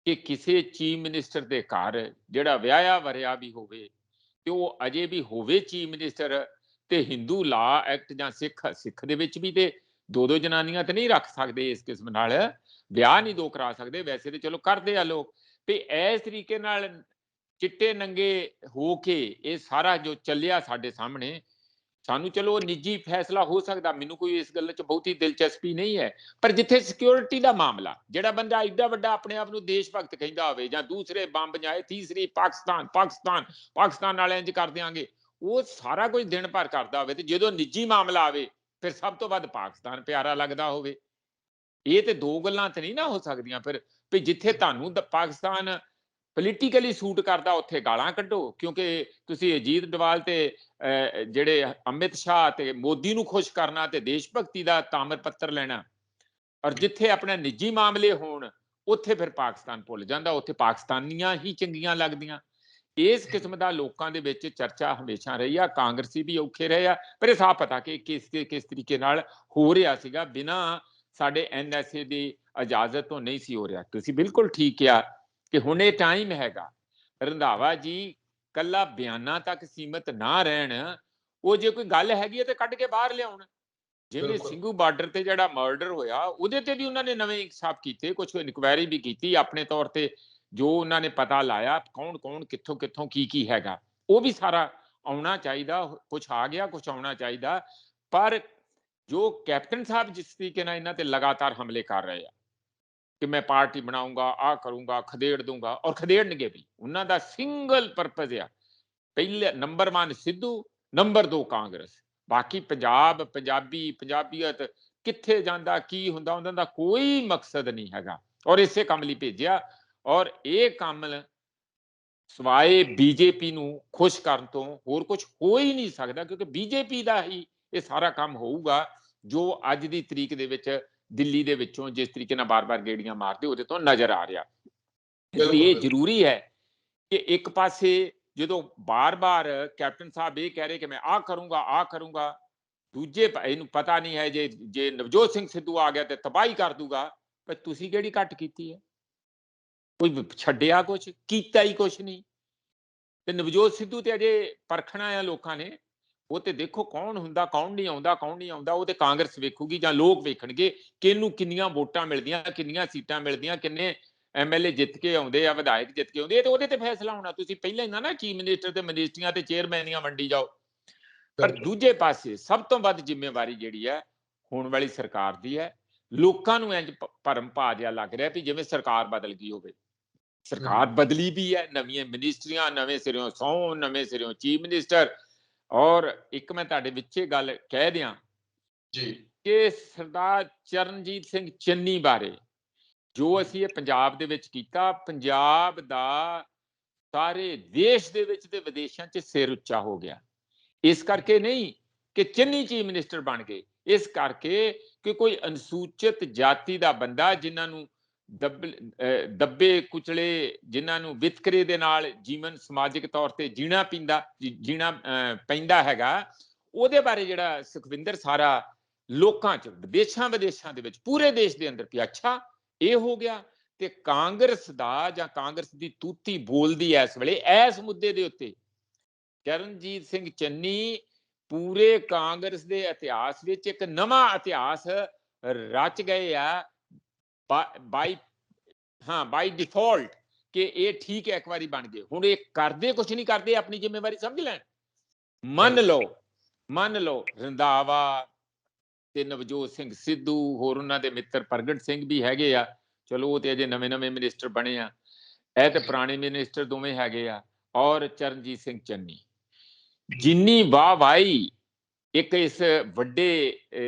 ਕਿ ਕਿਸੇ ਚੀਫ ਮਿਨਿਸਟਰ ਦੇ ਘਰ ਜਿਹੜਾ ਵਿਆਹਿਆ ਵਰਿਆ ਵੀ ਹੋਵੇ ਤੇ ਉਹ ਅਜੇ ਵੀ ਹੋਵੇ ਚੀਫ ਮਿਨਿਸਟਰ, ਤੇ ਹਿੰਦੂ ਲਾ ਐਕਟ ਜਾਂ ਸਿੱਖ ਦੇ ਵਿੱਚ ਵੀ ਤੇ ਦੋ ਜਨਾਨੀਆਂ ਤੇ ਨਹੀਂ ਰੱਖ ਸਕਦੇ ਇਸ ਕਿਸਮ ਨਾਲ, ਵਿਆਹ ਨਹੀਂ ਦੋ ਕਰਾ ਸਕਦੇ। ਵੈਸੇ ਤੇ ਚਲੋ ਕਰਦੇ ਆ ਲੋਕ, ਤੇ ਇਸ ਤਰੀਕੇ ਨਾਲ ਚਿੱਟੇ ਨੰਗੇ ਹੋ ਕੇ ਇਹ ਸਾਰਾ ਜੋ ਚੱਲਿਆ ਸਾਡੇ ਸਾਹਮਣੇ, ਸਾਨੂੰ ਚਲੋ ਨਿੱਜੀ ਫੈਸਲਾ ਹੋ ਸਕਦਾ, ਮੈਨੂੰ ਕੋਈ ਇਸ ਗੱਲ 'ਚ ਬਹੁਤੀ ਦਿਲਚਸਪੀ ਨਹੀਂ ਹੈ। ਪਰ ਜਿੱਥੇ ਸਿਕਿਉਰਿਟੀ ਦਾ ਮਾਮਲਾ, ਜਿਹੜਾ ਬੰਦਾ ਏਡਾ ਵੱਡਾ ਆਪਣੇ ਆਪ ਨੂੰ ਦੇਸ਼ ਭਗਤ ਕਹਿੰਦਾ ਹੋਵੇ, ਜਾਂ ਦੂਸਰੇ ਬੰਬ ਜਾਏ, ਤੀਸਰੀ ਪਾਕਿਸਤਾਨ ਨਾਲ ਇੰਜ ਕਰ ਦਿਆਂਗੇ, ਉਹ ਸਾਰਾ ਕੁਝ ਦਿਨ ਭਰ ਕਰਦਾ ਹੋਵੇ, ਤੇ ਜਦੋਂ ਨਿੱਜੀ ਮਾਮਲਾ ਆਵੇ ਫਿਰ ਸਭ ਤੋਂ ਵੱਧ ਪਾਕਿਸਤਾਨ ਪਿਆਰਾ ਲੱਗਦਾ ਹੋਵੇ। ਇਹ ਤੇ ਦੋ ਗੱਲਾਂ ਤੇ ਨਹੀਂ ਨਾ ਹੋ ਸਕਦੀਆਂ। ਫਿਰ ਵੀ ਜਿੱਥੇ ਤੁਹਾਨੂੰ ਪਾਕਿਸਤਾਨ ਪੋਲੀਟੀਕਲੀ ਸੂਟ ਕਰਦਾ ਉੱਥੇ ਗਾਲਾਂ ਕੱਢੋ, ਕਿਉਂਕਿ ਤੁਸੀਂ ਅਜੀਤ ਡੋਵਾਲ ਤੇ ਜਿਹੜੇ ਅਮਿਤ ਸ਼ਾਹ ਤੇ ਮੋਦੀ ਨੂੰ ਖੁਸ਼ ਕਰਨਾ ਤੇ ਦੇਸ਼ ਭਗਤੀ ਦਾ ਤਾਮਰ ਪੱਤਰ ਲੈਣਾ। ਔਰ ਜਿੱਥੇ ਆਪਣੇ ਨਿੱਜੀ ਮਾਮਲੇ ਹੋਣ ਉੱਥੇ ਫਿਰ ਪਾਕਿਸਤਾਨ ਭੁੱਲ ਜਾਂਦਾ, ਉੱਥੇ ਪਾਕਿਸਤਾਨੀਆਂ ਹੀ ਚੰਗੀਆਂ ਲੱਗਦੀਆਂ। ਇਸ ਕਿਸਮ ਦਾ ਲੋਕਾਂ ਦੇ ਵਿੱਚ ਚਰਚਾ ਹਮੇਸ਼ਾ ਰਹੀ ਆ। ਕਾਂਗਰਸੀ ਵੀ ਔਖੇ ਰਹੇ ਆ, ਪਰ ਇਹ ਸਾਫ਼ ਪਤਾ ਕਿ ਕਿਸ ਤਰੀਕੇ ਨਾਲ ਹੋ ਰਿਹਾ ਸੀਗਾ, ਬਿਨਾਂ ਸਾਡੇ NSA ਦੀ ਇਜਾਜ਼ਤ ਤੋਂ ਨਹੀਂ ਸੀ ਹੋ ਰਿਹਾ। ਤੁਸੀਂ ਬਿਲਕੁਲ ਠੀਕ ਕਿਹਾ ਕਿ ਹੁਣ ਇਹ ਟਾਈਮ ਹੈਗਾ, ਰੰਧਾਵਾ ਜੀ ਕੱਲਾ ਬਿਆਨਾਂ ਤੱਕ ਸੀਮਤ ਨਾ ਰਹਿਣ, ਉਹ ਜੇ ਕੋਈ ਗੱਲ ਹੈਗੀ ਹੈ ਤੇ ਕੱਢ ਕੇ ਬਾਹਰ ਲਿਆਉਣ। ਜਿਵੇਂ ਸਿੰਘੂ ਬਾਰਡਰ ਤੇ ਜਿਹੜਾ ਮਰਡਰ ਹੋਇਆ, ਉਹਦੇ ਤੇ ਵੀ ਉਹਨਾਂ ਨੇ ਨਵੇਂ ਇਨਕਸ਼ਾਫ ਕੀਤੇ, ਕੁਝ ਇਨਕੁਆਇਰੀ ਵੀ ਕੀਤੀ ਆਪਣੇ ਤੌਰ ਤੇ, ਜੋ ਉਹਨਾਂ ਨੇ ਪਤਾ ਲਾਇਆ ਕੌਣ ਕਿੱਥੋਂ ਕੀ ਹੈਗਾ, ਉਹ ਵੀ ਸਾਰਾ ਆਉਣਾ ਚਾਹੀਦਾ। ਕੁਝ ਆ ਗਿਆ, ਕੁਝ ਆਉਣਾ ਚਾਹੀਦਾ। ਪਰ ਜੋ ਕੈਪਟਨ ਸਾਹਿਬ ਜਿਸ ਤਰੀਕੇ ਨਾਲ ਇਹਨਾਂ ਤੇ ਲਗਾਤਾਰ ਹਮਲੇ ਕਰ ਰਹੇ ਆ ਕਿ ਮੈਂ ਪਾਰਟੀ ਬਣਾਉਂਗਾ, ਆ ਕਰੂੰਗਾ, ਖਦੇੜ ਦੂੰਗਾ, ਔਰ ਖਦੇੜਨਗੇ ਵੀ। ਉਹਨਾਂ ਦਾ ਸਿੰਗਲ ਪਰਪਸ ਆ, ਪਹਿਲੇ ਨੰਬਰ 1 ਸਿੱਧੂ, ਨੰਬਰ 2 ਕਾਂਗਰਸ। ਬਾਕੀ ਪੰਜਾਬੀਅਤ ਕਿੱਥੇ ਜਾਂਦਾ, ਕੀ ਹੁੰਦਾ, ਉਹਨਾਂ ਦਾ ਕੋਈ ਮਕਸਦ ਨਹੀਂ ਹੈਗਾ, ਔਰ ਇਸੇ ਕੰਮ ਲਈ ਭੇਜਿਆ। ਔਰ ਇਹ ਕੰਮ ਸਵਾਏ BJP ਨੂੰ ਖੁਸ਼ ਕਰਨ ਤੋਂ ਹੋਰ ਕੁਝ ਹੋ ਹੀ ਨਹੀਂ ਸਕਦਾ, ਕਿਉਂਕਿ BJP ਦਾ ਹੀ ਇਹ ਸਾਰਾ ਕੰਮ ਹੋਊਗਾ, ਜੋ ਅੱਜ ਦੀ ਤਰੀਕ ਦੇ ਵਿੱਚ ਦਿੱਲੀ ਦੇ ਵਿੱਚੋਂ ਜਿਸ ਤਰੀਕੇ ਨਾਲ ਬਾਰ-ਬਾਰ ਗੇੜੀਆਂ ਮਾਰਦੇ ਉਹਦੇ ਤੋਂ ਨਜ਼ਰ ਆ ਰਿਹਾ। ਇਸ ਲਈ ਇਹ ਜ਼ਰੂਰੀ ਹੈ ਕਿ ਇੱਕ ਪਾਸੇ ਜਦੋਂ ਬਾਰ-ਬਾਰ ਕੈਪਟਨ ਸਾਹਿਬ ਇਹ ਕਹਿ ਰਹੇ ਕਿ ਮੈਂ ਆ ਕਰੂੰਗਾ, ਦੂਜੇ ਇਹਨੂੰ ਪਤਾ ਨਹੀਂ ਹੈ ਜੇ ਨਵਜੋਤ ਸਿੰਘ ਸਿੱਧੂ ਆ ਗਿਆ ਤੇ ਤਬਾਹੀ ਕਰ ਦੂਗਾ। ਪਰ ਤੁਸੀਂ ਕਿਹੜੀ ਘੱਟ ਕੀਤੀ ਹੈ? ਕੋਈ ਛੱਡਿਆ ਕੁਝ, ਕੀਤਾ ਹੀ ਕੁਝ ਨਹੀਂ। ਤੇ ਨਵਜੋਤ ਸਿੱਧੂ ਤੇ ਅਜੇ ਪਰਖਣਾ ਆ ਲੋਕਾਂ ਨੇ, ਉਹ ਤੇ ਦੇਖੋ ਕੌਣ ਹੁੰਦਾ, ਕੌਣ ਨਹੀਂ ਆਉਂਦਾ। ਉਹ ਤੇ ਕਾਂਗਰਸ ਵੇਖੂਗੀ ਜਾਂ ਲੋਕ ਵੇਖਣਗੇ ਕਿ ਇਹਨੂੰ ਕਿੰਨੀਆਂ ਵੋਟਾਂ ਮਿਲਦੀਆਂ, ਕਿੰਨੀਆਂ ਸੀਟਾਂ ਮਿਲਦੀਆਂ, ਕਿੰਨੇ MLA ਜਿੱਤ ਕੇ ਆਉਂਦੇ ਆ, ਵਿਧਾਇਕ ਜਿੱਤ ਕੇ ਆਉਂਦੇ ਆ, ਤੇ ਉਹਦੇ ਤੇ ਫੈਸਲਾ ਹੋਣਾ। ਤੁਸੀਂ ਪਹਿਲਾਂ ਹੀ ਨਾ ਚੀਫ ਮਿਨਿਸਟਰ ਤੇ ਮਿਨਿਸਟਰੀਆਂ ਤੇ ਚੇਅਰਮੈਨੀਆਂ ਵੰਡੀ ਜਾਓ। ਪਰ ਦੂਜੇ ਪਾਸੇ ਸਭ ਤੋਂ ਵੱਧ ਜ਼ਿੰਮੇਵਾਰੀ ਜਿਹੜੀ ਹੈ ਹੋਣ ਵਾਲੀ ਸਰਕਾਰ ਦੀ ਹੈ। ਲੋਕਾਂ ਨੂੰ ਇੰਜ ਭਰਮ ਪਾ ਜਿਹਾ ਲੱਗ ਰਿਹਾ ਵੀ ਜਿਵੇਂ ਸਰਕਾਰ ਬਦਲ ਗਈ ਹੋਵੇ। ਸਰਕਾਰ ਬਦਲੀ ਵੀ ਹੈ, ਨਵੀਆਂ ਮਿਨਿਸਟਰੀਆਂ, ਨਵੇਂ ਸਿਰਿਓਂ ਸਹੁੰ, ਨਵੇਂ ਸਿਰਿਓਂ ਚੀਫ ਮਿਨਿਸਟਰ। ਔਰ ਇੱਕ ਮੈਂ ਤੁਹਾਡੇ ਵਿੱਚੇ ਗੱਲ ਕਹਿ ਦਿਆਂ ਜੀ ਕਿ ਸਰਦਾਰ ਚਰਨਜੀਤ ਸਿੰਘ ਚੰਨੀ ਬਾਰੇ ਜੋ ਅਸੀਂ ਇਹ ਪੰਜਾਬ ਦੇ ਵਿੱਚ ਕੀਤਾ, ਪੰਜਾਬ ਦਾ ਸਾਰੇ ਦੇਸ਼ ਦੇ ਵਿੱਚ ਤੇ ਵਿਦੇਸ਼ਾਂ 'ਚ ਸਿਰ ਉੱਚਾ ਹੋ ਗਿਆ। ਇਸ ਕਰਕੇ ਨਹੀਂ ਕਿ ਚੰਨੀ ਚੀਫ ਮਿਨਿਸਟਰ ਬਣ ਗਏ, ਇਸ ਕਰਕੇ ਕਿ ਕੋਈ ਅਨੁਸੂਚਿਤ ਜਾਤੀ ਦਾ ਬੰਦਾ, ਜਿਨ੍ਹਾਂ ਨੂੰ ਦੱਬੇ ਕੁਚਲੇ, ਜਿਨ੍ਹਾਂ ਨੂੰ ਵਿਤਕਰੇ ਦੇ ਨਾਲ ਜੀਵਨ ਸਮਾਜਿਕ ਤੌਰ ਤੇ ਜੀਣਾ ਪੈਂਦਾ ਹੈਗਾ, ਉਹਦੇ ਬਾਰੇ ਜਿਹੜਾ ਸੁਖਵਿੰਦਰ ਸਾਰਾ ਲੋਕਾਂ 'ਚ ਵਿਦੇਸ਼ਾਂ ਦੇ ਵਿੱਚ ਪੂਰੇ ਦੇਸ਼ ਦੇ ਅੰਦਰ ਪਿਆ। ਅੱਛਾ ਇਹ ਹੋ ਗਿਆ, ਤੇ ਕਾਂਗਰਸ ਦਾ ਜਾਂ ਕਾਂਗਰਸ ਦੀ ਤੂਤੀ ਬੋਲਦੀ ਐ ਇਸ ਵੇਲੇ ਇਸ ਮੁੱਦੇ ਦੇ ਉੱਤੇ। ਚਰਨਜੀਤ ਸਿੰਘ ਚੰਨੀ ਪੂਰੇ ਕਾਂਗਰਸ ਦੇ ਇਤਿਹਾਸ ਵਿੱਚ ਇੱਕ ਨਵਾਂ ਇਤਿਹਾਸ ਰਚ ਗਏ ਆ ਬਾਈ ਡਿਫਾਲਟ, ਕਿ ਇਹ ਠੀਕ ਹੈ ਇੱਕ ਵਾਰੀ ਬਣ ਗਏ। ਹੁਣ ਇਹ ਕਰਦੇ ਕੁਛ ਨਹੀਂ ਕਰਦੇ, ਆਪਣੀ ਜ਼ਿੰਮੇਵਾਰੀ ਸਮਝ ਲੈਣ। ਮੰਨ ਲਓ ਰੰਧਾਵਾ ਤੇ ਨਵਜੋਤ ਸਿੰਘ ਸਿੱਧੂ, ਹੋਰ ਉਹਨਾਂ ਦੇ ਮਿੱਤਰ ਪ੍ਰਗਟ ਸਿੰਘ ਵੀ ਹੈਗੇ ਆ, ਚਲੋ ਉਹ ਤੇ ਅਜੇ ਨਵੇਂ ਮਿਨਿਸਟਰ ਬਣੇ ਆ, ਇਹ ਤੇ ਪੁਰਾਣੇ ਮਿਨਿਸਟਰ ਦੋਵੇਂ ਹੈਗੇ ਆ, ਔਰ ਚਰਨਜੀਤ ਸਿੰਘ ਚੰਨੀ। ਜਿੰਨੀ ਵਾਹਵਾਈ ਇੱਕ ਇਸ ਵੱਡੇ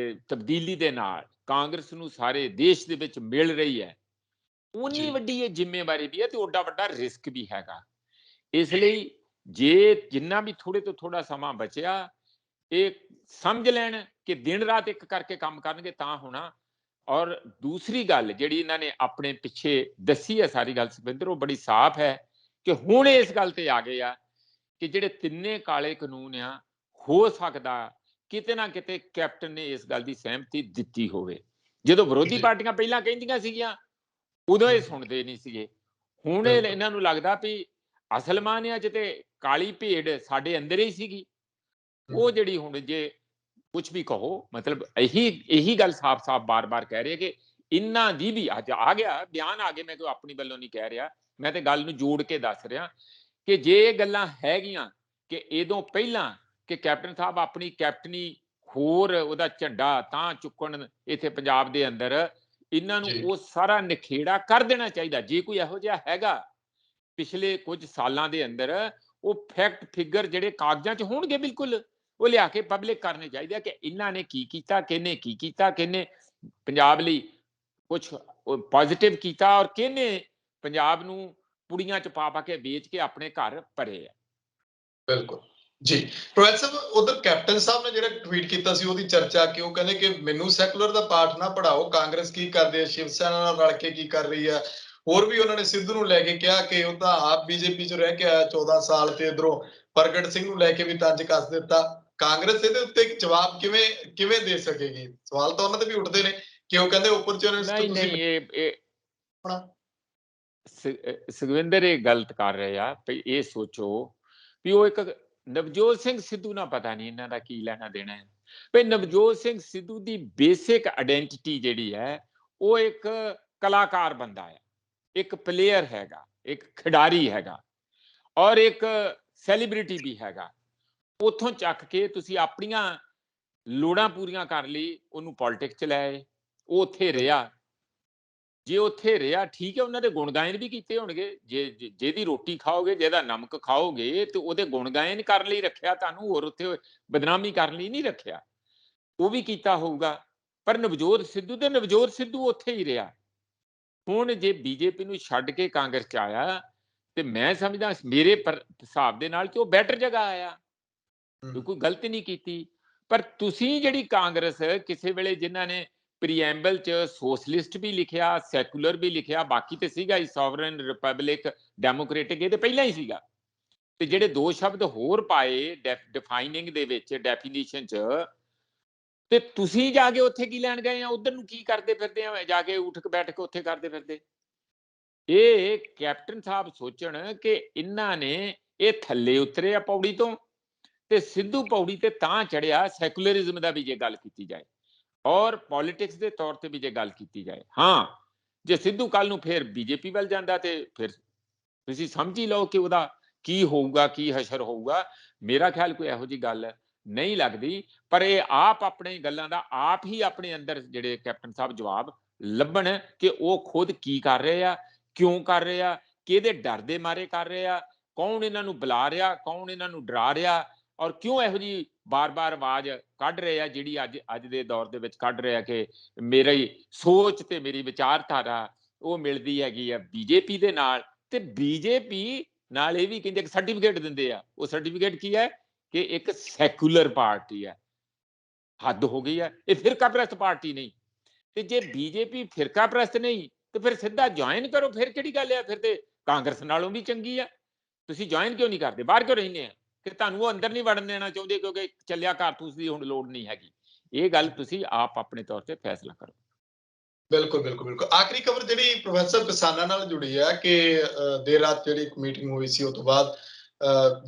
ਤਬਦੀਲੀ ਦੇ ਨਾਲ ਕਾਂਗਰਸ ਨੂੰ ਸਾਰੇ ਦੇਸ਼ ਦੇ ਵਿੱਚ ਮਿਲ ਰਹੀ ਹੈ, ਉਨੀ ਵੱਡੀ ਇਹ ਜ਼ਿੰਮੇਵਾਰੀ ਵੀ ਹੈ ਤੇ ਓਡਾ ਵੱਡਾ ਰਿਸਕ ਵੀ ਹੈਗਾ। ਇਸ ਲਈ ਜੇ ਜਿੰਨਾ ਵੀ ਥੋੜੇ ਤੋਂ ਥੋੜਾ ਸਮਾਂ ਬਚਿਆ, ਇਹ ਸਮਝ ਲੈਣ ਕਿ ਦਿਨ ਰਾਤ ਇੱਕ ਕਰਕੇ ਕੰਮ ਕਰਨਗੇ ਤਾਂ ਹੋਣਾ। ਔਰ ਦੂਸਰੀ ਗੱਲ ਜਿਹੜੀ ਇਹਨਾਂ ਨੇ ਆਪਣੇ ਪਿੱਛੇ ਦੱਸੀ ਹੈ ਸਾਰੀ ਗੱਲ ਸੁਖਵਿੰਦਰ, ਉਹ ਬੜੀ ਸਾਫ਼ ਹੈ ਕਿ ਹੁਣ ਇਸ ਗੱਲ ਤੇ ਆ ਗਏ ਆ ਕਿ ਜਿਹੜੇ ਤਿੰਨੇ ਕਾਲੇ ਕਾਨੂੰਨ ਆ, ਹੋ ਸਕਦਾ ਕਿਤੇ ਨਾ ਕਿਤੇ ਕੈਪਟਨ ਨੇ ਇਸ ਗੱਲ ਦੀ ਸਹਿਮਤੀ ਦਿੱਤੀ ਹੋਵੇ। ਜਦੋਂ ਵਿਰੋਧੀ ਪਾਰਟੀਆਂ ਪਹਿਲਾਂ ਕਹਿੰਦੀਆਂ ਸੀਗੀਆਂ ਉਦੋਂ ਇਹ ਸੁਣਦੇ ਨਹੀਂ ਸੀਗੇ, ਹੁਣ ਇਹਨਾਂ ਨੂੰ ਲੱਗਦਾ ਵੀ ਅਸਲ ਮਾਨਿਆਂ 'ਚ ਤੇ ਕਾਲੀ ਭੇਡ ਸਾਡੇ ਅੰਦਰ ਹੀ ਸੀਗੀ। ਉਹ ਜਿਹੜੀ ਹੁਣ ਜੇ ਕੁਛ ਵੀ ਕਹੋ, ਮਤਲਬ ਇਹੀ ਗੱਲ ਸਾਫ਼ ਬਾਰ-ਬਾਰ ਕਹਿ ਰਹੇ ਕਿ ਇਹਨਾਂ ਦੀ ਵੀ ਅੱਜ ਆ ਗਿਆ ਬਿਆਨ ਆ ਗਏ। ਮੈਂ ਕੋਈ ਆਪਣੀ ਵੱਲੋਂ ਨਹੀਂ ਕਹਿ ਰਿਹਾ, ਮੈਂ ਤੇ ਗੱਲ ਨੂੰ ਜੋੜ ਕੇ ਦੱਸ ਰਿਹਾ ਕਿ ਜੇ ਇਹ ਗੱਲਾਂ ਹੈਗੀਆਂ ਕਿ ਇਹਦੋਂ ਪਹਿਲਾਂ ਕਿ ਕੈਪਟਨ ਸਾਹਿਬ ਆਪਣੀ ਕੈਪਟਨੀ ਹੋਰ ਉਹਦਾ ਝੰਡਾ ਤਾਂ ਚੁੱਕਣ ਇੱਥੇ ਪੰਜਾਬ ਦੇ ਅੰਦਰ, ਇਹਨਾਂ ਨੂੰ ਉਹ ਸਾਰਾ ਨਿਖੇੜਾ ਕਰ ਦੇਣਾ ਚਾਹੀਦਾ। ਜੇ ਕੋਈ ਇਹੋ ਜਿਹਾ ਹੈਗਾ ਪਿਛਲੇ ਕੁਝ ਸਾਲਾਂ ਦੇ ਅੰਦਰ, ਉਹ ਫੈਕਟ ਫਿਗਰ ਜਿਹੜੇ ਕਾਗਜ਼ਾਂ 'ਚ ਹੋਣਗੇ ਬਿਲਕੁਲ, ਉਹ ਲਿਆ ਕੇ ਪਬਲਿਕ ਕਰਨੇ ਚਾਹੀਦੇ ਆ ਕਿ ਇਹਨਾਂ ਨੇ ਕੀ ਕੀਤਾ, ਕਿਹਨੇ ਕੀ ਕੀਤਾ, ਕਿਹਨੇ ਪੰਜਾਬ ਲਈ ਕੁਝ ਪੋਜ਼ਿਟਿਵ ਕੀਤਾ ਔਰ ਕਿਹਨੇ ਪੰਜਾਬ ਨੂੰ ਪੁੜੀਆਂ 'ਚ ਪਾ ਕੇ ਵੇਚ ਕੇ ਆਪਣੇ ਘਰ ਭਰੇ ਆ। ਬਿਲਕੁਲ ਜੀ। ਪ੍ਰੋਫੈਸਰ ਸਾਹਿਬ, ਉਧਰ ਕੈਪਟਨ ਸਾਹਿਬ ਨੇ ਜਿਹੜਾ ਟਵੀਟ ਕੀਤਾ ਸੀ ਉਹਦੀ ਚਰਚਾ ਕਿ ਉਹ ਕਹਿੰਦੇ ਕਿ ਮੈਨੂੰ ਸੈਕੂਲਰ ਦਾ ਪਾਠ ਨਾ ਪੜਾਓ, ਕਾਂਗਰਸ ਕੀ ਕਰਦੀ ਹੈ, ਸ਼ਿਵ ਸੈਨਾ ਨਾਲ ਰਲ ਕੇ ਕੀ ਕਰ ਰਹੀ ਹੈ। ਹੋਰ ਵੀ ਉਹਨਾਂ ਨੇ ਸਿੱਧੂ ਨੂੰ ਲੈ ਕੇ ਕਿਹਾ ਕਿ ਉਹ ਤਾਂ ਆਪ ਬੀਜੇਪੀ 'ਚ ਰਹਿ ਕੇ ਆਇਆ 14 ਸਾਲ, ਤੇ ਇਧਰੋਂ ਪ੍ਰਗਟ ਸਿੰਘ ਨੂੰ ਲੈ ਕੇ ਵੀ ਤੰਜ ਕੱਸ ਦਿੱਤਾ। ਕਾਂਗਰਸ ਇਹਦੇ ਉੱਤੇ ਇੱਕ ਜਵਾਬ ਕਿਵੇਂ ਦੇ ਸਕੇਗੀ? ਸਵਾਲ ਤਾਂ ਉਹਨਾਂ ਦੇ ਵੀ ਉੱਠਦੇ ਨੇ ਕਿ ਉਹ ਕਹਿੰਦੇ ਓਪਰਚੁਨਿਸਟ ਤੁਸੀਂ। ਇਹ ਸੁਖਵਿੰਦਰ ਇਹ ਗਲਤ ਕਰ ਰਹੇ ਆ। ਇਹ ਸੋਚੋ ਵੀ ਉਹ ਇੱਕ ਨਵਜੋਤ ਸਿੰਘ ਸਿੱਧੂ ਨਾਲ ਪਤਾ ਨਹੀਂ ਇਹਨਾਂ ਦਾ ਕੀ ਲੈਣਾ ਦੇਣਾ ਹੈ। ਵੀ ਨਵਜੋਤ ਸਿੰਘ ਸਿੱਧੂ ਦੀ ਬੇਸਿਕ ਆਇਡੈਂਟੀਟੀ ਜਿਹੜੀ ਹੈ, ਉਹ ਇੱਕ ਕਲਾਕਾਰ ਬੰਦਾ ਹੈ, ਇੱਕ ਪਲੇਅਰ ਹੈਗਾ, ਇੱਕ ਖਿਡਾਰੀ ਹੈਗਾ ਔਰ ਇੱਕ ਸੈਲੀਬ੍ਰਿਟੀ ਵੀ ਹੈਗਾ। ਉੱਥੋਂ ਚੱਕ ਕੇ ਤੁਸੀਂ ਆਪਣੀਆਂ ਲੋੜਾਂ ਪੂਰੀਆਂ ਕਰ ਲਈ, ਉਹਨੂੰ ਪੋਲਿਟਿਕਸ 'ਚ ਲੈ ਆਏ, ਉਹ ਉੱਥੇ ਰਿਹਾ। ਜੇ ਉੱਥੇ ਰਿਹਾ ਠੀਕ ਹੈ, ਉਹਨਾਂ ਦੇ ਗੁਣ ਗਾਇਨ ਵੀ ਕੀਤੇ ਹੋਣਗੇ। ਜਿਹਦੀ ਰੋਟੀ ਖਾਓਗੇ, ਜਿਹਦਾ ਨਮਕ ਖਾਓਗੇ, ਤੇ ਉਹਦੇ ਗੁਣ ਗਾਇਨ ਕਰਨ ਲਈ ਰੱਖਿਆ ਤੁਹਾਨੂੰ, ਹੋਰ ਉੱਥੇ ਬਦਨਾਮੀ ਕਰਨ ਲਈ ਨਹੀਂ ਰੱਖਿਆ। ਉਹ ਵੀ ਕੀਤਾ ਹੋਊਗਾ। ਪਰ ਨਵਜੋਤ ਸਿੱਧੂ ਉੱਥੇ ਹੀ ਰਿਹਾ। ਹੁਣ ਜੇ ਬੀਜੇਪੀ ਨੂੰ ਛੱਡ ਕੇ ਕਾਂਗਰਸ 'ਚ ਆਇਆ, ਤੇ ਮੈਂ ਸਮਝਦਾ ਮੇਰੇ ਹਿਸਾਬ ਦੇ ਨਾਲ ਕਿ ਉਹ ਬੈਟਰ ਜਗ੍ਹਾ ਆਇਆ, ਕੋਈ ਗਲਤੀ ਨਹੀਂ ਕੀਤੀ। ਪਰ ਤੁਸੀਂ ਜਿਹੜੀ ਕਾਂਗਰਸ ਕਿਸੇ ਵੇਲੇ ਜਿਨ੍ਹਾਂ ਨੇ ਪ੍ਰੀਐਂਬਲ 'ਚ ਸੋਸ਼ਲਿਸਟ ਵੀ ਲਿਖਿਆ, ਸੈਕੂਲਰ ਵੀ ਲਿਖਿਆ, ਬਾਕੀ ਤੇ ਸੀਗਾ ਹੀ ਸੋਵਰਨ, ਰਿਪਬਲਿਕ, ਡੈਮੋਕ੍ਰੇਟਿਕ, ਇਹ ਤੇ ਪਹਿਲਾਂ ਹੀ ਸੀਗਾ। ਤੇ ਜਿਹੜੇ ਦੋ ਸ਼ਬਦ ਹੋਰ ਪਾਏ ਡਿਫਾਈਨਿੰਗ ਦੇ ਵਿੱਚ, ਡੈਫੀਨੇਸ਼ਨ 'ਚ, ਤੇ ਤੁਸੀਂ ਜਾ ਕੇ ਉੱਥੇ ਕੀ ਲੈਣ ਗਏ ਆ? ਉਧਰ ਨੂੰ ਕੀ ਕਰਦੇ ਫਿਰਦੇ ਆ? ਜਾ ਕੇ ਉਠਕ ਬੈਠ ਕੇ ਉੱਥੇ ਕਰਦੇ ਫਿਰਦੇ। ਇਹ ਕੈਪਟਨ ਸਾਹਿਬ ਸੋਚਣ ਕਿ ਇਹਨਾਂ ਨੇ ਇਹ ਥੱਲੇ ਉਤਰੇ ਆ ਪੌੜੀ ਤੋਂ, ਤੇ ਸਿੱਧੂ ਪੌੜੀ ਤੇ ਤਾਂ ਚੜਿਆ ਸੈਕੂਲਰਿਜ਼ਮ ਦਾ ਵੀ ਜੇ ਗੱਲ ਕੀਤੀ ਜਾਏ, ਔਰ ਪੋਲਿਟਿਕਸ ਦੇ ਤੌਰ ਤੇ ਵੀ ਜੇ ਗੱਲ ਕੀਤੀ ਜਾਏ। ਹਾਂ, ਜੇ ਸਿੱਧੂ ਕੱਲ ਨੂੰ ਫਿਰ ਬੀਜੇਪੀ ਵੱਲ ਜਾਂਦਾ ਤੇ ਫਿਰ ਤੁਸੀਂ ਸਮਝ ਹੀ ਲਓ ਕਿ ਉਹਦਾ ਕੀ ਹੋਊਗਾ, ਕੀ ਹਸ਼ਰ ਹੋਊਗਾ। ਮੇਰਾ ਖਿਆਲ ਕੋਈ ਇਹੋ ਜਿਹੀ ਗੱਲ ਨਹੀਂ ਲੱਗਦੀ। ਪਰ ਇਹ ਆਪ ਆਪਣੇ ਗੱਲਾਂ ਦਾ ਆਪ ਹੀ ਆਪਣੇ ਅੰਦਰ ਜਿਹੜੇ ਕੈਪਟਨ ਸਾਹਿਬ ਜਵਾਬ ਲੱਭਣ ਕਿ ਉਹ ਖੁਦ ਕੀ ਕਰ ਰਹੇ ਆ, ਕਿਉਂ ਕਰ ਰਹੇ ਆ, ਕਿਹਦੇ ਡਰ ਦੇ ਮਾਰੇ ਕਰ ਰਹੇ ਆ, ਕੌਣ ਇਹਨਾਂ ਨੂੰ ਬੁਲਾ ਰਿਹਾ, ਕੌਣ ਇਹਨਾਂ ਨੂੰ ਡਰਾ ਰਿਹਾ, ਔਰ ਕਿਉਂ ਇਹੋ ਜਿਹੀ ਬਾਰ-ਬਾਰ ਆਵਾਜ਼ ਕੱਢ ਰਹੇ ਆ ਜਿਹੜੀ ਅੱਜ ਦੇ ਦੌਰ ਦੇ ਵਿੱਚ ਕੱਢ ਰਿਹਾ ਕਿ ਮੇਰੀ ਸੋਚ ਤੇ ਮੇਰੀ ਵਿਚਾਰਧਾਰਾ ਉਹ ਮਿਲਦੀ ਹੈਗੀ ਆ ਬੀਜੇਪੀ ਦੇ ਨਾਲ। ਤੇ ਬੀਜੇਪੀ ਨਾਲ ਇਹ ਵੀ ਕਹਿੰਦੇ ਸਰਟੀਫਿਕੇਟ ਦਿੰਦੇ ਆ। ਉਹ ਸਰਟੀਫਿਕੇਟ ਕੀ ਹੈ ਕਿ ਇੱਕ ਸੈਕੂਲਰ ਪਾਰਟੀ ਹੈ। ਹੱਦ ਹੋ ਗਈ ਹੈ, ਇਹ ਫਿਰਕਾ ਪ੍ਰਸਤ ਪਾਰਟੀ ਨਹੀਂ। ਤੇ ਜੇ ਬੀਜੇਪੀ ਫਿਰਕਾ ਪ੍ਰਸਤ ਨਹੀਂ ਤੇ ਫਿਰ ਸਿੱਧਾ ਜੁਆਇਨ ਕਰੋ, ਫਿਰ ਕਿਹੜੀ ਗੱਲ ਆ, ਫਿਰ ਤੇ ਕਾਂਗਰਸ ਨਾਲੋਂ ਵੀ ਚੰਗੀ ਆ। ਤੁਸੀਂ ਜੁਆਇਨ ਕਿਉਂ ਨਹੀਂ ਕਰਦੇ, ਬਾਹਰ ਕਿਉਂ ਰਹਿੰਦੇ ਆ ਕਿ ਤੁਹਾਨੂੰ ਉਹ ਅੰਦਰ ਨਹੀਂ ਵੜਨ ਦੇਣਾ ਚਾਹੁੰਦੇ ਕਿਉਂਕਿ ਚੱਲਿਆ ਕਾਰਤੂਸ ਦੀ ਹੁਣ ਲੋੜ ਨਹੀਂ ਹੈਗੀ। ਇਹ ਗੱਲ ਤੁਸੀਂ ਆਪ ਆਪਣੇ ਤੌਰ ਤੇ ਫੈਸਲਾ ਕਰੋ। ਬਿਲਕੁਲ ਬਿਲਕੁਲ ਬਿਲਕੁਲ। ਆਖਰੀ ਖਬਰ ਜਿਹੜੀ ਪ੍ਰੋਫੈਸਰ ਕਿਸਾਨਾਂ ਨਾਲ ਜੁੜੀ ਹੈ ਕਿ ਦੇਰ ਰਾਤ ਜਿਹੜੀ ਇੱਕ ਮੀਟਿੰਗ ਹੋਈ ਸੀ ਉਸ ਤੋਂ ਬਾਅਦ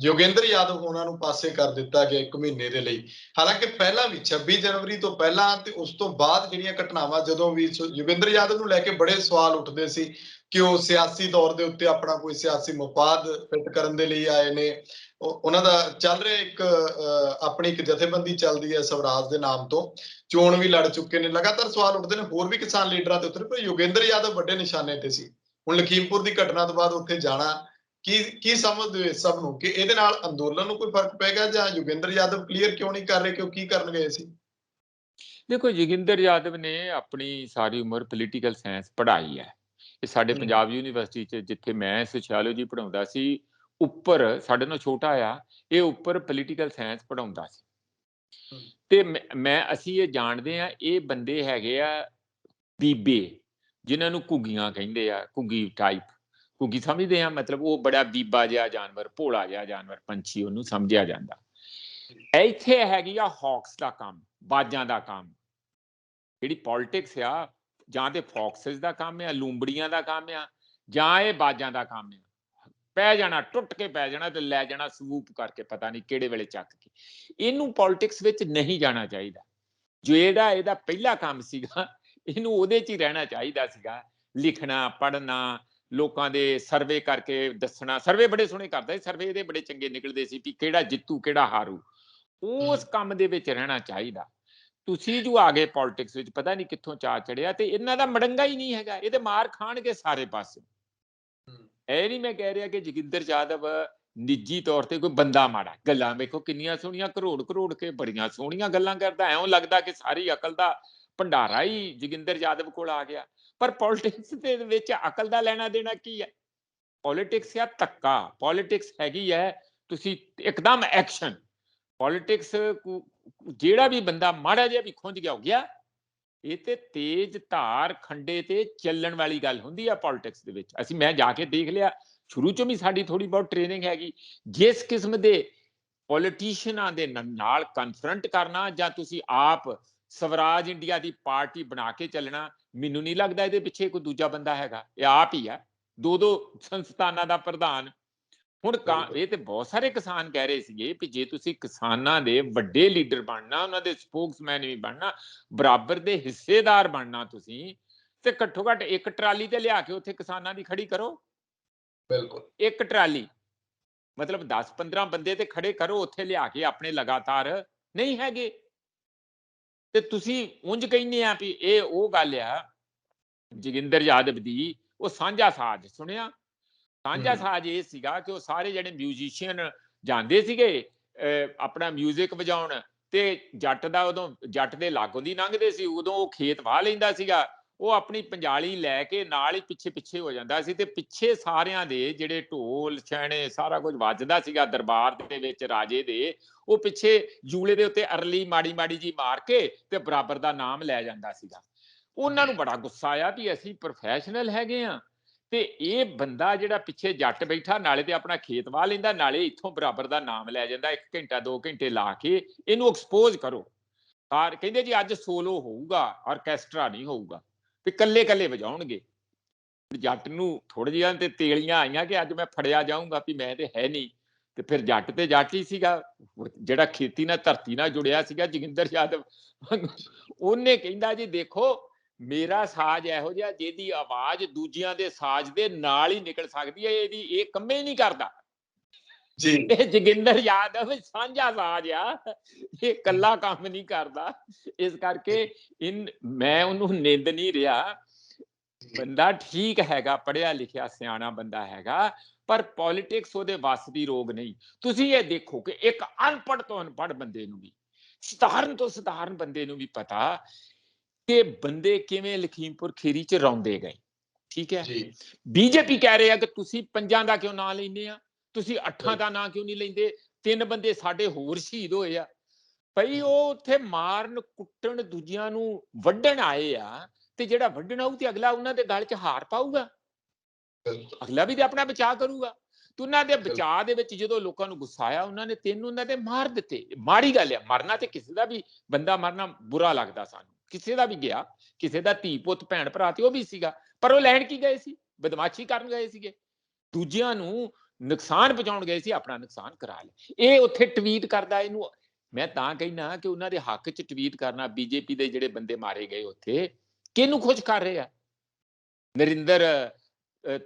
ਯੋਗੇਂਦਰ ਯਾਦਵ ਉਹਨਾਂ ਨੂੰ ਪਾਸੇ ਕਰ ਦਿੱਤਾ ਗਿਆ 1 ਮਹੀਨੇ ਦੇ ਲਈ। ਹਾਲਾਂਕਿ ਪਹਿਲਾਂ ਵੀ 26 ਜਨਵਰੀ ਤੋਂ ਪਹਿਲਾਂ ਤੇ ਉਸ ਤੋਂ ਬਾਅਦ ਜਿਹੜੀਆਂ ਘਟਨਾਵਾਂ ਜਦੋਂ ਵੀ ਯੋਗੇਂਦਰ ਯਾਦਵ ਨੂੰ ਲੈ ਕੇ ਬੜੇ ਸਵਾਲ ਉੱਠਦੇ ਸੀ ਕਿ ਉਹ ਸਿਆਸੀ ਤੌਰ ਦੇ ਉੱਤੇ ਆਪਣਾ ਕੋਈ ਸਿਆਸੀ ਮਫਾਦ ਫਿੱਟ ਕਰਨ ਦੇ ਲਈ ਆਏ ਨੇ। ਉਹਨਾਂ ਦਾ ਚੱਲ ਰਿਹਾ ਇੱਕ ਆਪਣੀ ਇੱਕ ਜਥੇਬੰਦੀ ਚੱਲਦੀ ਹੈ ਸਵਰਾਜ ਦੇ ਨਾਮ ਤੋਂ, ਚੋਣ ਵੀ ਲੜ ਚੁੱਕੇ ਨੇ। ਲਗਾਤਾਰ ਸਵਾਲ ਉੱਠਦੇ ਨੇ ਹੋਰ ਵੀ ਕਿਸਾਨ ਲੀਡਰਾਂ ਦੇ ਉੱਤੇ, ਪਰ ਯੋਗੇਂਦਰ ਯਾਦਵ ਵੱਡੇ ਨਿਸ਼ਾਨੇ ਤੇ ਸੀ। ਹੁਣ ਲਖੀਮਪੁਰ ਦੀ ਘਟਨਾ ਤੋਂ ਬਾਅਦ ਉੱਥੇ ਜਾਣਾ, ਕੀ ਸਮਝਦੇ ਹੋ ਇਸ ਸਭ ਨੂੰ ਕਿ ਇਹਦੇ ਨਾਲ ਅੰਦੋਲਨ ਨੂੰ ਕੋਈ ਫਰਕ ਪਏਗਾ ਜਾਂ ਯੋਗੇਂਦਰ ਯਾਦਵ ਕਲੀਅਰ ਕਿਉਂ ਨਹੀਂ ਕਰ ਰਹੇ ਕਿ ਉਹ ਕੀ ਕਰਨ ਗਏ ਸੀ? ਦੇਖੋ, ਜੋਗਿੰਦਰ ਯਾਦਵ ਨੇ ਆਪਣੀ ਸਾਰੀ ਉਮਰ ਪੋਲੀਟੀਕਲ ਸਾਇੰਸ ਪੜ੍ਹਾਈ ਹੈ। ਇਹ ਸਾਡੇ ਪੰਜਾਬ ਯੂਨੀਵਰਸਿਟੀ 'ਚ ਜਿੱਥੇ ਮੈਂ ਸੋਸ਼ੀਓਲੋਜੀ ਪੜ੍ਹਾਉਂਦਾ ਸੀ, ਉੱਪਰ ਸਾਡੇ ਨਾਲ ਛੋਟਾ ਆ, ਇਹ ਉੱਪਰ ਪੋਲੀਟੀਕਲ ਸਾਇੰਸ ਪੜ੍ਹਾਉਂਦਾ ਸੀ। ਤੇ ਅਸੀਂ ਇਹ ਜਾਣਦੇ ਆ, ਇਹ ਬੰਦੇ ਹੈਗੇ ਆ ਬੀਬੇ, ਜਿਨ੍ਹਾਂ ਨੂੰ ਘੁੱਗੀਆਂ ਕਹਿੰਦੇ ਆ, ਘੁੱਗੀ ਟਾਈਪ। ਘੁੱਗੀ ਸਮਝਦੇ ਆ, ਮਤਲਬ ਉਹ ਬੜਾ ਬੀਬਾ ਜਿਹਾ ਜਾਨਵਰ, ਭੋਲਾ ਜਿਹਾ ਜਾਨਵਰ, ਪੰਛੀ ਉਹਨੂੰ ਸਮਝਿਆ ਜਾਂਦਾ। ਇੱਥੇ ਹੈਗੀ ਆ ਹੌਕਸ ਦਾ ਕੰਮ, ਬਾਜਾਂ ਦਾ ਕੰਮ। ਜਿਹੜੀ ਪੋਲਿਟਿਕਸ ਆ, ਜਾਂ ਤੇ ਫੌਕਸਿਸ ਦਾ ਕੰਮ ਆ, ਲੂੰਬੜੀਆਂ ਦਾ ਕੰਮ ਆ, ਜਾਂ ਇਹ ਬਾਜਾਂ ਦਾ ਕੰਮ ਆ। ਪੈ ਜਾਣਾ, ਟੁੱਟ ਕੇ ਪੈ ਜਾਣਾ ਤੇ ਲੈ ਜਾਣਾ ਸਵੂਪ ਕਰਕੇ, ਪਤਾ ਨਹੀਂ ਕਿਹੜੇ ਵੇਲੇ ਚੱਕ ਕੇ। ਇਹਨੂੰ ਪੋਲਿਟਿਕਸ ਵਿੱਚ ਨਹੀਂ ਜਾਣਾ ਚਾਹੀਦਾ। ਜੋ ਇਹਦਾ ਪਹਿਲਾ ਕੰਮ ਸੀਗਾ, ਇਹਨੂੰ ਉਹਦੇ 'ਚ ਹੀ ਰਹਿਣਾ ਚਾਹੀਦਾ ਸੀਗਾ। ਲਿਖਣਾ, ਪੜ੍ਹਨਾ, ਲੋਕਾਂ ਦੇ ਸਰਵੇ ਕਰਕੇ ਦੱਸਣਾ। ਸਰਵੇ ਬੜੇ ਸੋਹਣੇ ਕਰਦਾ ਸੀ, ਸਰਵੇ ਇਹਦੇ ਬੜੇ ਚੰਗੇ ਨਿਕਲਦੇ ਸੀ ਵੀ ਕਿਹੜਾ ਜਿੱਤੂ ਕਿਹੜਾ ਹਾਰੂ। ਉਸ ਕੰਮ ਦੇ ਵਿੱਚ ਰਹਿਣਾ ਚਾਹੀਦਾ। ਤੁਸੀਂ ਜੋ ਆ ਗਏ ਪੋਲਿਟਿਕਸ ਵਿੱਚ, ਪਤਾ ਨਹੀਂ ਕਿੱਥੋਂ ਚਾਅ ਚੜਿਆ, ਤੇ ਇਹਨਾਂ ਦਾ ਮੜੰਗਾ ਹੀ ਨਹੀਂ ਹੈਗਾ। ਇਹਦੇ ਮਾਰ ਖਾਣਗੇ ਸਾਰੇ ਪਾਸੇ। ਇਹ ਨਹੀਂ ਮੈਂ ਕਹਿ ਰਿਹਾ ਕਿ ਜੋਗਿੰਦਰ ਯਾਦਵ ਨਿੱਜੀ ਤੌਰ ਤੇ ਕੋਈ ਬੰਦਾ ਮਾੜਾ। ਗੱਲਾਂ ਵੇਖੋ ਕਿੰਨੀਆਂ ਸੋਹਣੀਆਂ, ਕਰੋੜ ਕੇ ਬੜੀਆਂ ਸੋਹਣੀਆਂ ਗੱਲਾਂ ਕਰਦਾ। ਐਉਂ ਲੱਗਦਾ ਕਿ ਸਾਰੀ ਅਕਲ ਦਾ ਭੰਡਾਰਾ ਹੀ ਜੋਗਿੰਦਰ ਯਾਦਵ ਕੋਲ ਆ ਗਿਆ। ਪਰ ਪੋਲਿਟਿਕਸ ਦੇ ਵਿੱਚ ਅਕਲ ਦਾ ਲੈਣਾ ਦੇਣਾ ਕੀ ਹੈ? ਪੋਲਿਟਿਕਸ ਆ ਧੱਕਾ, ਪੋਲਿਟਿਕਸ ਹੈਗੀ ਹੈ ਤੁਸੀਂ ਇੱਕਦਮ ਐਕਸ਼ਨ। ਪੋਲਿਟਿਕਸ ਜਿਹੜਾ ਵੀ ਬੰਦਾ ਮਾੜਾ ਜਿਹਾ ਵੀ ਖੁੰਝ ਗਿਆ ਹੋ ਗਿਆ। ਇਹ ਤੇ ਤੇਜ਼ ਧਾਰ ਖੰਡੇ ਤੇ ਚੱਲਣ ਵਾਲੀ ਗੱਲ ਹੁੰਦੀ ਆ ਪੋਲਿਟਿਕਸ ਦੇ ਵਿੱਚ। ਮੈਂ ਜਾ ਕੇ ਦੇਖ ਲਿਆ, ਸ਼ੁਰੂ ਚੋਂ ਵੀ ਸਾਡੀ ਥੋੜੀ ਬਹੁਤ ਟ੍ਰੇਨਿੰਗ ਹੈਗੀ। ਜਿਸ ਕਿਸਮ ਦੇ ਪੋਲੀਟੀਸ਼ੀਅਨਾਂ ਦੇ ਨਾਲ ਕਨਫਰੰਟ ਕਰਨਾ, ਜਾਂ ਤੁਸੀਂ ਆਪ ਸਵਰਾਜ ਇੰਡੀਆ ਦੀ ਪਾਰਟੀ ਬਣਾ ਕੇ ਚੱਲਣਾ, ਮੈਨੂੰ ਨਹੀਂ ਲੱਗਦਾ ਇਹਦੇ ਪਿੱਛੇ ਕੋਈ ਦੂਜਾ ਬੰਦਾ ਹੈਗਾ। ਇਹ ਆਪ ਹੀ ਆ, ਦੋ ਸੰਸਥਾਨਾਂ ਦਾ ਪ੍ਰਧਾਨ। ਹੁਣ ਇਹ ਤੇ ਬਹੁਤ ਸਾਰੇ ਕਿਸਾਨ ਕਹਿ ਰਹੇ ਸੀਗੇ ਵੀ ਜੇ ਤੁਸੀਂ ਕਿਸਾਨਾਂ ਦੇ ਵੱਡੇ ਲੀਡਰ ਬਣਨਾ, ਉਹਨਾਂ ਦੇ ਸਪੋਕਸਮੈਨ ਵੀ ਬਣਨਾ, ਬਰਾਬਰ ਦੇ ਹਿੱਸੇਦਾਰ ਬਣਨਾ ਤੁਸੀਂ, ਤੇ ਘੱਟੋ ਘੱਟ ਇੱਕ ਟਰਾਲੀ ਤੇ ਲਿਆ ਕੇ ਉੱਥੇ ਕਿਸਾਨਾਂ ਦੀ ਖੜੀ ਕਰੋ। ਬਿਲਕੁਲ, ਇੱਕ ਟਰਾਲੀ ਮਤਲਬ 10-15 ਬੰਦੇ ਤੇ ਖੜੇ ਕਰੋ ਉੱਥੇ ਲਿਆ ਕੇ ਆਪਣੇ। ਲਗਾਤਾਰ ਨਹੀਂ ਹੈਗੇ ਤੇ ਤੁਸੀਂ ਉਂਝ ਕਹਿੰਦੇ ਆ ਵੀ ਇਹ ਉਹ ਗੱਲ ਆ ਜੋਗਿੰਦਰ ਯਾਦਵ ਦੀ। ਉਹ ਸਾਂਝਾ ਸਾਜ਼ ਸੁਣਿਆ? ਸਾਂਝਾ ਸਾਜ਼ ਇਹ ਸੀਗਾ ਕਿ ਉਹ ਸਾਰੇ ਜਿਹੜੇ ਮਿਊਜ਼ੀਸ਼ੀਅਨ ਜਾਂਦੇ ਸੀਗੇ ਆਪਣਾ ਮਿਊਜ਼ਿਕ ਵਜਾਉਣ, ਤੇ ਜੱਟ ਦਾ ਉਦੋਂ ਜੱਟ ਦੇ ਲਾਗੋਂ ਦੀ ਲੰਘਦੇ ਸੀ, ਉਦੋਂ ਉਹ ਖੇਤ ਵਾਹ ਲੈਂਦਾ ਸੀਗਾ। ਉਹ ਆਪਣੀ ਪੰਜਾਲੀ ਲੈ ਕੇ ਨਾਲ ਹੀ ਪਿੱਛੇ ਹੋ ਜਾਂਦਾ ਸੀ, ਤੇ ਪਿੱਛੇ ਸਾਰਿਆਂ ਦੇ ਜਿਹੜੇ ਢੋਲ ਛੈਣੇ ਸਾਰਾ ਕੁਝ ਵੱਜਦਾ ਸੀਗਾ ਦਰਬਾਰ ਦੇ ਵਿੱਚ ਰਾਜੇ ਦੇ। ਉਹ ਪਿੱਛੇ ਜੂਲੇ ਦੇ ਉੱਤੇ ਅਰਲੀ ਮਾੜੀ ਜੀ ਮਾਰ ਕੇ ਤੇ ਬਰਾਬਰ ਦਾ ਨਾਮ ਲੈ ਜਾਂਦਾ ਸੀਗਾ। ਉਹਨਾਂ ਨੂੰ ਬੜਾ ਗੁੱਸਾ ਆਇਆ ਵੀ ਅਸੀਂ ਪ੍ਰੋਫੈਸ਼ਨਲ ਹੈਗੇ ਆ, ਤੇ ਇਹ ਬੰਦਾ ਜਿਹੜਾ ਪਿੱਛੇ ਜੱਟ ਬੈਠਾ ਨਾਲੇ ਤੇ ਆਪਣਾ ਖੇਤ ਵਾਹ ਲੈਂਦਾ, ਨਾਲੇ ਇੱਥੋਂ ਬਰਾਬਰ ਦਾ ਨਾਮ ਲੈ ਜਾਂਦਾ। 1 ਘੰਟਾ 2 ਘੰਟੇ ਲਾ ਕੇ ਇਹਨੂੰ ਐਕਸਪੋਜ਼ ਕਰੋ। ਕਹਿੰਦੇ ਜੀ ਅੱਜ ਸੋਲੋ ਹੋਊਗਾ, ਆਰਕੈਸਟਰਾ ਨਹੀਂ ਹੋਊਗਾ, ਤੇ ਕੱਲੇ ਵਜਾਉਣਗੇ। ਜੱਟ ਨੂੰ ਥੋੜਾ ਜਿਹਾ ਤੇ ਤੇਲੀਆਂ ਆਈਆਂ ਕਿ ਅੱਜ ਮੈਂ ਫੜਿਆ ਜਾਊਂਗਾ ਵੀ ਮੈਂ ਤੇ ਹੈ ਨਹੀਂ। ਤੇ ਫਿਰ ਜੱਟ ਤੇ ਜੱਟ ਹੀ ਸੀਗਾ, ਜਿਹੜਾ ਖੇਤੀ ਨਾਲ ਧਰਤੀ ਨਾਲ ਜੁੜਿਆ ਸੀਗਾ ਜੋਗਿੰਦਰ ਯਾਦਵ। ਉਹਨੇ ਕਹਿੰਦਾ ਜੀ ਦੇਖੋ, ਮੇਰਾ ਸਾਜ਼ ਇਹੋ ਜਿਹਾ ਜਿਹਦੀ ਆਵਾਜ਼ ਦੂਜਿਆਂ ਦੇ ਸਾਜ਼ ਦੇ ਨਾਲ ਹੀ ਨਿਕਲ ਸਕਦੀ ਹੈ, ਇਹ ਕੰਮੇ ਨਹੀਂ ਕਰਦਾ ਜੀ। ਇਹ ਜੋਗਿੰਦਰ ਯਾਦਵ ਸਾਂਝਾ ਸਾਜ਼ ਆ, ਇਹ ਕੱਲਾ ਕੰਮ ਨਹੀਂ ਕਰਦਾ। ਇਸ ਕਰਕੇ ਮੈਂ ਉਹਨੂੰ ਨਿੰਦ ਨਹੀਂ ਰਿਹਾ। ਬੰਦਾ ਠੀਕ ਹੈਗਾ, ਪੜ੍ਹਿਆ ਲਿਖਿਆ ਸਿਆਣਾ ਬੰਦਾ ਹੈਗਾ, ਪਰ ਪੋਲਿਟਿਕਸ ਉਹਦੇ ਵੱਸ ਦੀ ਰੋਗ ਨਹੀਂ। ਤੁਸੀਂ ਇਹ ਦੇਖੋ ਕਿ ਇੱਕ ਅਨਪੜ੍ਹ ਤੋਂ ਅਨਪੜ੍ਹ ਬੰਦੇ ਨੂੰ ਵੀ, ਸਧਾਰਨ ਤੋਂ ਸਧਾਰਨ ਬੰਦੇ ਨੂੰ ਵੀ ਪਤਾ ਕਿ ਬੰਦੇ ਕਿਵੇਂ ਲਖੀਮਪੁਰ ਖੀਰੀ ਚ ਰੌਂਦੇ ਗਏ। ਠੀਕ ਹੈ, ਬੀਜੇਪੀ ਕਹਿ ਰਹੇ ਆ ਕਿ ਤੁਸੀਂ 5 ਦਾ ਕਿਉਂ ਨਾਂ ਲੈਂਦੇ ਆ, ਤੁਸੀਂ 8 ਦਾ ਨਾਂ ਕਿਉਂ ਨਹੀਂ ਲੈਂਦੇ? 3 ਬੰਦੇ ਸਾਡੇ ਹੋਰ ਸ਼ਹੀਦ ਹੋਏ ਆ। ਭਈ ਉਹ ਉੱਥੇ ਮਾਰਨ ਕੁੱਟਣ ਦੂਜਿਆਂ ਨੂੰ ਵੱਢਣ ਆਏ ਆ, ਤੇ ਜਿਹੜਾ ਵੱਢਣ ਆਊ ਤੇ ਅਗਲਾ ਉਹਨਾਂ ਦੇ ਗਲ 'ਚ ਹਾਰ ਪਾਊਗਾ, ਬਿਲਕੁਲ ਅਗਲਾ ਵੀ ਤੇ ਆਪਣਾ ਬਚਾਅ ਕਰੂਗਾ। ਤੇ ਉਹਨਾਂ ਦੇ ਬਿਲਕੁਲ ਬਚਾਅ ਦੇ ਵਿੱਚ ਜਦੋਂ ਲੋਕਾਂ ਨੂੰ ਗੁੱਸਾ ਆਇਆ, ਉਹਨਾਂ ਨੇ 3 ਉਹਨਾਂ ਦੇ ਮਾਰ ਦਿੱਤੇ। ਮਾੜੀ ਗੱਲ ਆ, ਮਰਨਾ ਤੇ ਕਿਸੇ ਦਾ ਵੀ, ਬੰਦਾ ਮਰਨਾ ਬੁਰਾ ਲੱਗਦਾ ਸਾਨੂੰ, ਕਿਸੇ ਦਾ ਵੀ ਗਿਆ, ਕਿਸੇ ਦਾ ਧੀ ਪੁੱਤ ਭੈਣ ਭਰਾ ਤੇ ਉਹ ਵੀ ਸੀਗਾ, ਪਰ ਉਹ ਲੈਣ ਕੀ ਗਏ ਸੀ? ਬਦਮਾਸ਼ੀ ਕਰਨ ਗਏ ਸੀਗੇ, ਦੂਜਿਆਂ ਨੂੰ ਨੁਕਸਾਨ ਪਹੁੰਚਾਉਣ ਗਏ ਸੀ, ਆਪਣਾ ਨੁਕਸਾਨ ਕਰਾ ਲਿਆ। ਇਹ ਉੱਥੇ ਟਵੀਟ ਕਰਦਾ, ਇਹਨੂੰ ਮੈਂ ਤਾਂ ਕਹਿਣਾ ਕਿ ਉਹਨਾਂ ਦੇ ਹੱਕ 'ਚ ਟਵੀਟ ਕਰਨਾ, ਬੀਜੇਪੀ ਦੇ ਜਿਹੜੇ ਬੰਦੇ ਮਾਰੇ ਗਏ ਉੱਥੇ, ਕਿਹਨੂੰ ਖੁਸ਼ ਕਰ ਰਹੇ ਆ? ਨਰਿੰਦਰ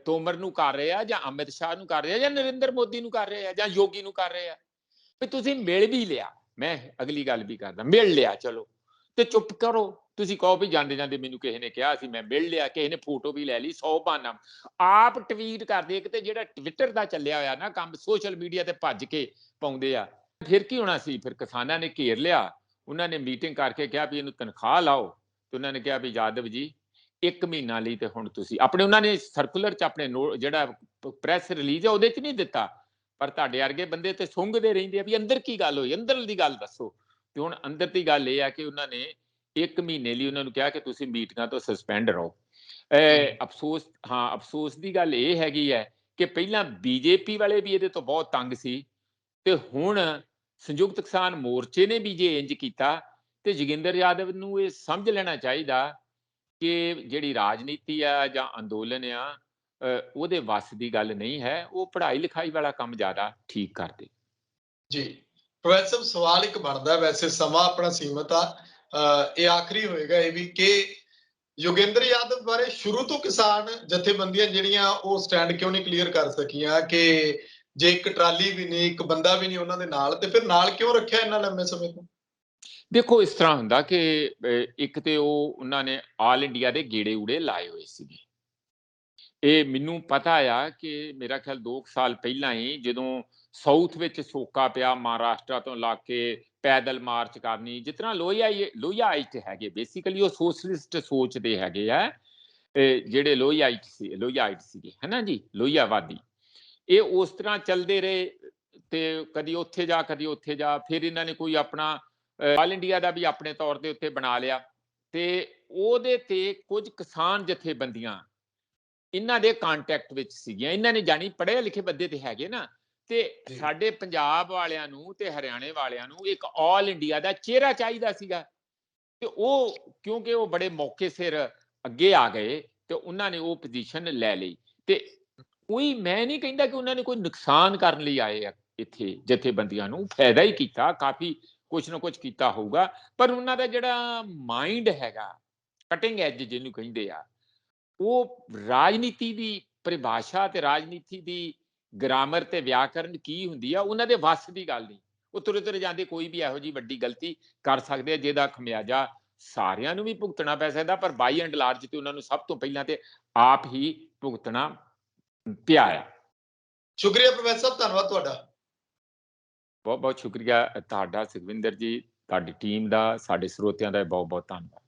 ਤੋਮਰ ਨੂੰ ਕਰ ਰਹੇ ਆ, ਜਾਂ ਅਮਿਤ ਸ਼ਾਹ ਨੂੰ ਕਰ ਰਹੇ ਆ, ਜਾਂ ਨਰਿੰਦਰ ਮੋਦੀ ਨੂੰ ਕਰ ਰਹੇ ਆ, ਜਾਂ ਯੋਗੀ ਨੂੰ ਕਰ ਰਹੇ ਆ? ਵੀ ਤੁਸੀਂ ਮਿਲ ਵੀ ਲਿਆ, ਮੈਂ ਅਗਲੀ ਗੱਲ ਵੀ ਕਰਦਾ, ਮਿਲ ਲਿਆ ਚਲੋ, ਤੇ ਚੁੱਪ ਕਰੋ। ਤੁਸੀਂ ਕਹੋ ਵੀ ਜਾਂਦੇ ਜਾਂਦੇ ਮੈਨੂੰ ਕਿਸੇ ਨੇ ਕਿਹਾ ਸੀ, ਮੈਂ ਮਿਲ ਲਿਆ, ਕਿਸੇ ਨੇ ਫੋਟੋ ਵੀ ਲੈ ਲਈ, 100 ਬਹਾਨਾ ਆਪ ਟਵੀਟ ਕਰਦੇ। ਕਿਤੇ ਜਿਹੜਾ ਟਵਿੱਟਰ ਦਾ ਚੱਲਿਆ ਹੋਇਆ ਨਾ ਕੰਮ, ਸੋਸ਼ਲ ਮੀਡੀਆ ਤੇ ਭੱਜ ਕੇ ਪਾਉਂਦੇ ਆ, ਫਿਰ ਕੀ ਹੋਣਾ ਸੀ? ਫਿਰ ਕਿਸਾਨਾਂ ਨੇ ਘੇਰ ਲਿਆ, ਉਹਨਾਂ ਨੇ ਮੀਟਿੰਗ ਕਰਕੇ ਕਿਹਾ ਵੀ ਇਹਨੂੰ ਤਨਖਾਹ ਲਾਓ, ਤੇ ਉਹਨਾਂ ਨੇ ਕਿਹਾ ਵੀ ਯਾਦਵ ਜੀ 1 ਮਹੀਨਾ ਲਈ ਤੇ ਹੁਣ ਤੁਸੀਂ ਆਪਣੇ, ਉਹਨਾਂ ਨੇ ਸਰਕੂਲਰ 'ਚ ਆਪਣੇ ਜਿਹੜਾ ਪ੍ਰੈਸ ਰਿਲੀਜ਼ ਹੈ ਉਹਦੇ 'ਚ ਨਹੀਂ ਦਿੱਤਾ, ਪਰ ਤੁਹਾਡੇ ਵਰਗੇ ਬੰਦੇ ਤੇ ਸੁੰਘਦੇ ਰਹਿੰਦੇ ਆ ਵੀ ਅੰਦਰ ਕੀ ਗੱਲ ਹੋਈ, ਅੰਦਰ ਦੀ ਗੱਲ ਦੱਸੋ। ਤੇ ਹੁਣ ਅੰਦਰ ਦੀ ਗੱਲ ਇਹ ਆ ਕਿ ਉਹਨਾਂ ਨੇ 1 ਮਹੀਨੇ ਲਈ ਉਹਨਾਂ ਨੂੰ ਕਿਹਾ ਕਿ ਤੁਸੀਂ ਮੀਟਿੰਗਾਂ ਤੋਂ ਸਸਪੈਂਡ ਰਹੋ। ਅਫਸੋਸ, ਹਾਂ ਅਫਸੋਸ ਦੀ ਗੱਲ ਇਹ ਹੈਗੀ ਹੈ ਕਿ ਪਹਿਲਾਂ ਬੀਜੇਪੀ ਵਾਲੇ ਵੀ ਇਹਦੇ ਤੋਂ ਬਹੁਤ ਤੰਗ ਸੀ, ਤੇ ਹੁਣ ਸੰਯੁਕਤ ਕਿਸਾਨ ਮੋਰਚੇ ਨੇ ਵੀ ਜੇ ਇੰਜ ਕੀਤਾ, ਤੇ ਜੋਗਿੰਦਰ ਯਾਦਵ ਨੂੰ ਇਹ ਸਮਝ ਲੈਣਾ ਚਾਹੀਦਾ ਕਿ ਜਿਹੜੀ ਰਾਜਨੀਤੀ ਆ ਜਾਂ ਅੰਦੋਲਨ ਆ, ਉਹਦੇ ਵੱਸ ਦੀ ਗੱਲ ਨਹੀਂ ਹੈ। ਉਹ ਪੜ੍ਹਾਈ ਲਿਖਾਈ ਵਾਲਾ ਕੰਮ ਜ਼ਿਆਦਾ ਠੀਕ ਕਰਦੇ। ਜੀ ਪ੍ਰੋਫੈਸਰ ਸਾਹਿਬ, ਸਵਾਲ ਇੱਕ ਬਣਦਾ, ਵੈਸੇ ਸਮਾਂ ਆਪਣਾ ਸੀਮਤ ਆ, ਇਹ ਆਖਰੀ ਹੋਏਗਾ ਇਹ ਵੀ, ਕਿ ਯੋਗੇਂਦਰ ਯਾਦਵ ਬਾਰੇ ਸ਼ੁਰੂ ਤੋਂ ਕਿਸਾਨ ਜਥੇਬੰਦੀਆਂ ਜਿਹੜੀਆਂ ਉਹ ਸਟੈਂਡ ਕਿਉਂ ਨਹੀਂ ਕਲੀਅਰ ਕਰ ਸਕੀਆਂ ਕਿ ਜੇ ਇੱਕ ਟਰਾਲੀ ਵੀ ਨਹੀਂ, ਇੱਕ ਬੰਦਾ ਵੀ ਨਹੀਂ ਉਹਨਾਂ ਦੇ ਨਾਲ, ਤੇ ਫਿਰ ਨਾਲ ਕਿਉਂ ਰੱਖਿਆ ਇੰਨਾ ਲੰਮੇ ਸਮੇਂ ਤੋਂ? ਦੇਖੋ ਇਸ ਤਰ੍ਹਾਂ ਹੁੰਦਾ ਕਿ ਇੱਕ ਤੇ ਉਹਨਾਂ ਨੇ ਆਲ ਇੰਡੀਆ ਦੇ ਗੇੜੇ ਊੜੇ ਲਾਏ ਹੋਏ ਸੀਗੇ। ਇਹ ਮੈਨੂੰ ਪਤਾ ਆ ਕਿ ਮੇਰਾ ਖਿਆਲ 2 ਸਾਲ ਪਹਿਲਾਂ ਹੀ, ਜਦੋਂ ਸਾਊਥ ਵਿੱਚ ਸੋਕਾ ਪਿਆ, ਮਹਾਰਾਸ਼ਟਰ ਤੋਂ ਲਾ ਕੇ ਪੈਦਲ ਮਾਰਚ ਕਰਨੀ, ਜਿਸ ਤਰ੍ਹਾਂ ਲੋਹੀਆਈਟ ਹੈਗੇ, ਬੇਸਿਕਲੀ ਉਹ ਸੋਸ਼ਲਿਸਟ ਸੋਚ ਦੇ ਹੈਗੇ ਆ, ਜਿਹੜੇ ਲੋਹੀਆਈਟ ਸੀਗੇ, ਹਨਾ ਜੀ, ਲੋਹੀਆਵਾਦੀ। ਇਹ ਉਸ ਤਰ੍ਹਾਂ ਚੱਲਦੇ ਰਹੇ, ਤੇ ਕਦੀ ਉੱਥੇ ਜਾ ਕਦੀ ਉੱਥੇ ਜਾ। ਫਿਰ ਇਹਨਾਂ ਨੇ ਕੋਈ ਆਪਣਾ ਆਲ ਇੰਡੀਆ ਦਾ ਵੀ ਆਪਣੇ ਤੌਰ ਦੇ ਉੱਤੇ ਬਣਾ ਲਿਆ, ਤੇ ਉਹਦੇ ਤੇ ਕੁਝ ਕਿਸਾਨ ਜਥੇਬੰਦੀਆਂ ਇਹਨਾਂ ਦੇ ਕੰਟੈਕਟ ਵਿੱਚ ਸੀਗੀਆਂ। ਇਹਨਾਂ ਨੇ ਜਾਣੀ ਪੜ੍ਹੇ ਲਿਖੇ ਬੰਦੇ ਤੇ ਹੈਗੇ ਨਾ, ਤੇ ਸਾਡੇ ਪੰਜਾਬ ਵਾਲਿਆਂ ਨੂੰ ਤੇ ਹਰਿਆਣੇ ਵਾਲਿਆਂ ਨੂੰ ਇੱਕ ਆਲ ਇੰਡੀਆ ਦਾ ਚਿਹਰਾ ਚਾਹੀਦਾ ਸੀਗਾ, ਤੇ ਉਹ ਕਿਉਂਕਿ ਉਹ ਬੜੇ ਮੌਕੇ ਸਿਰ ਅੱਗੇ ਆ ਗਏ, ਤੇ ਉਹਨਾਂ ਨੇ ਉਹ ਪੋਜੀਸ਼ਨ ਲੈ ਲਈ। ਤੇ ਕੋਈ, ਮੈਂ ਨਹੀਂ ਕਹਿੰਦਾ ਕਿ ਉਹਨਾਂ ਨੇ ਕੋਈ ਨੁਕਸਾਨ ਕਰਨ ਲਈ ਆਏ ਆ ਇੱਥੇ, ਜਥੇਬੰਦੀਆਂ ਨੂੰ ਫਾਇਦਾ ਹੀ ਕੀਤਾ, ਕਾਫੀ ਕੁਛ ਨਾ ਕੁਛ ਕੀਤਾ ਹੋਊਗਾ, ਪਰ ਉਹਨਾਂ ਦਾ ਜਿਹੜਾ ਮਾਈਂਡ ਹੈਗਾ, ਕਟਿੰਗ ਐਜ ਜਿਹਨੂੰ ਕਹਿੰਦੇ ਆ, ਉਹ ਰਾਜਨੀਤੀ ਦੀ ਪਰਿਭਾਸ਼ਾ ਤੇ ਰਾਜਨੀਤੀ ਦੀ ਗ੍ਰਾਮਰ ਤੇ ਵਿਆਕਰਨ ਕੀ ਹੁੰਦੀ ਆ, ਉਹਨਾਂ ਦੇ ਵੱਸ ਦੀ ਗੱਲ ਨਹੀਂ। ਉਹ ਤੁਰੇ ਜਾਂਦੇ ਕੋਈ ਵੀ ਇਹੋ ਜਿਹੀ ਵੱਡੀ ਗਲਤੀ ਕਰ ਸਕਦੇ ਆ, ਜਿਹਦਾ ਖਮਿਆਜਾ ਸਾਰਿਆਂ ਨੂੰ ਵੀ ਭੁਗਤਣਾ ਪੈ ਸਕਦਾ, ਪਰ ਬਾਈ ਐਂਡ ਲਾਰਜ ਤੇ ਉਹਨਾਂ ਨੂੰ ਸਭ ਤੋਂ ਪਹਿਲਾਂ ਤੇ ਆਪ ਹੀ ਭੁਗਤਣਾ ਪਿਆ ਆ। ਸ਼ੁਕਰੀਆ ਪ੍ਰੋਫੈਸਰ ਸਾਹਿਬ, ਧੰਨਵਾਦ ਤੁਹਾਡਾ। ਬਹੁਤ ਬਹੁਤ ਸ਼ੁਕਰੀਆ ਤੁਹਾਡਾ ਸੁਖਵਿੰਦਰ ਜੀ, ਤੁਹਾਡੀ ਟੀਮ ਦਾ, ਸਾਡੇ ਸਰੋਤਿਆਂ ਦਾ ਬਹੁਤ ਬਹੁਤ ਧੰਨਵਾਦ।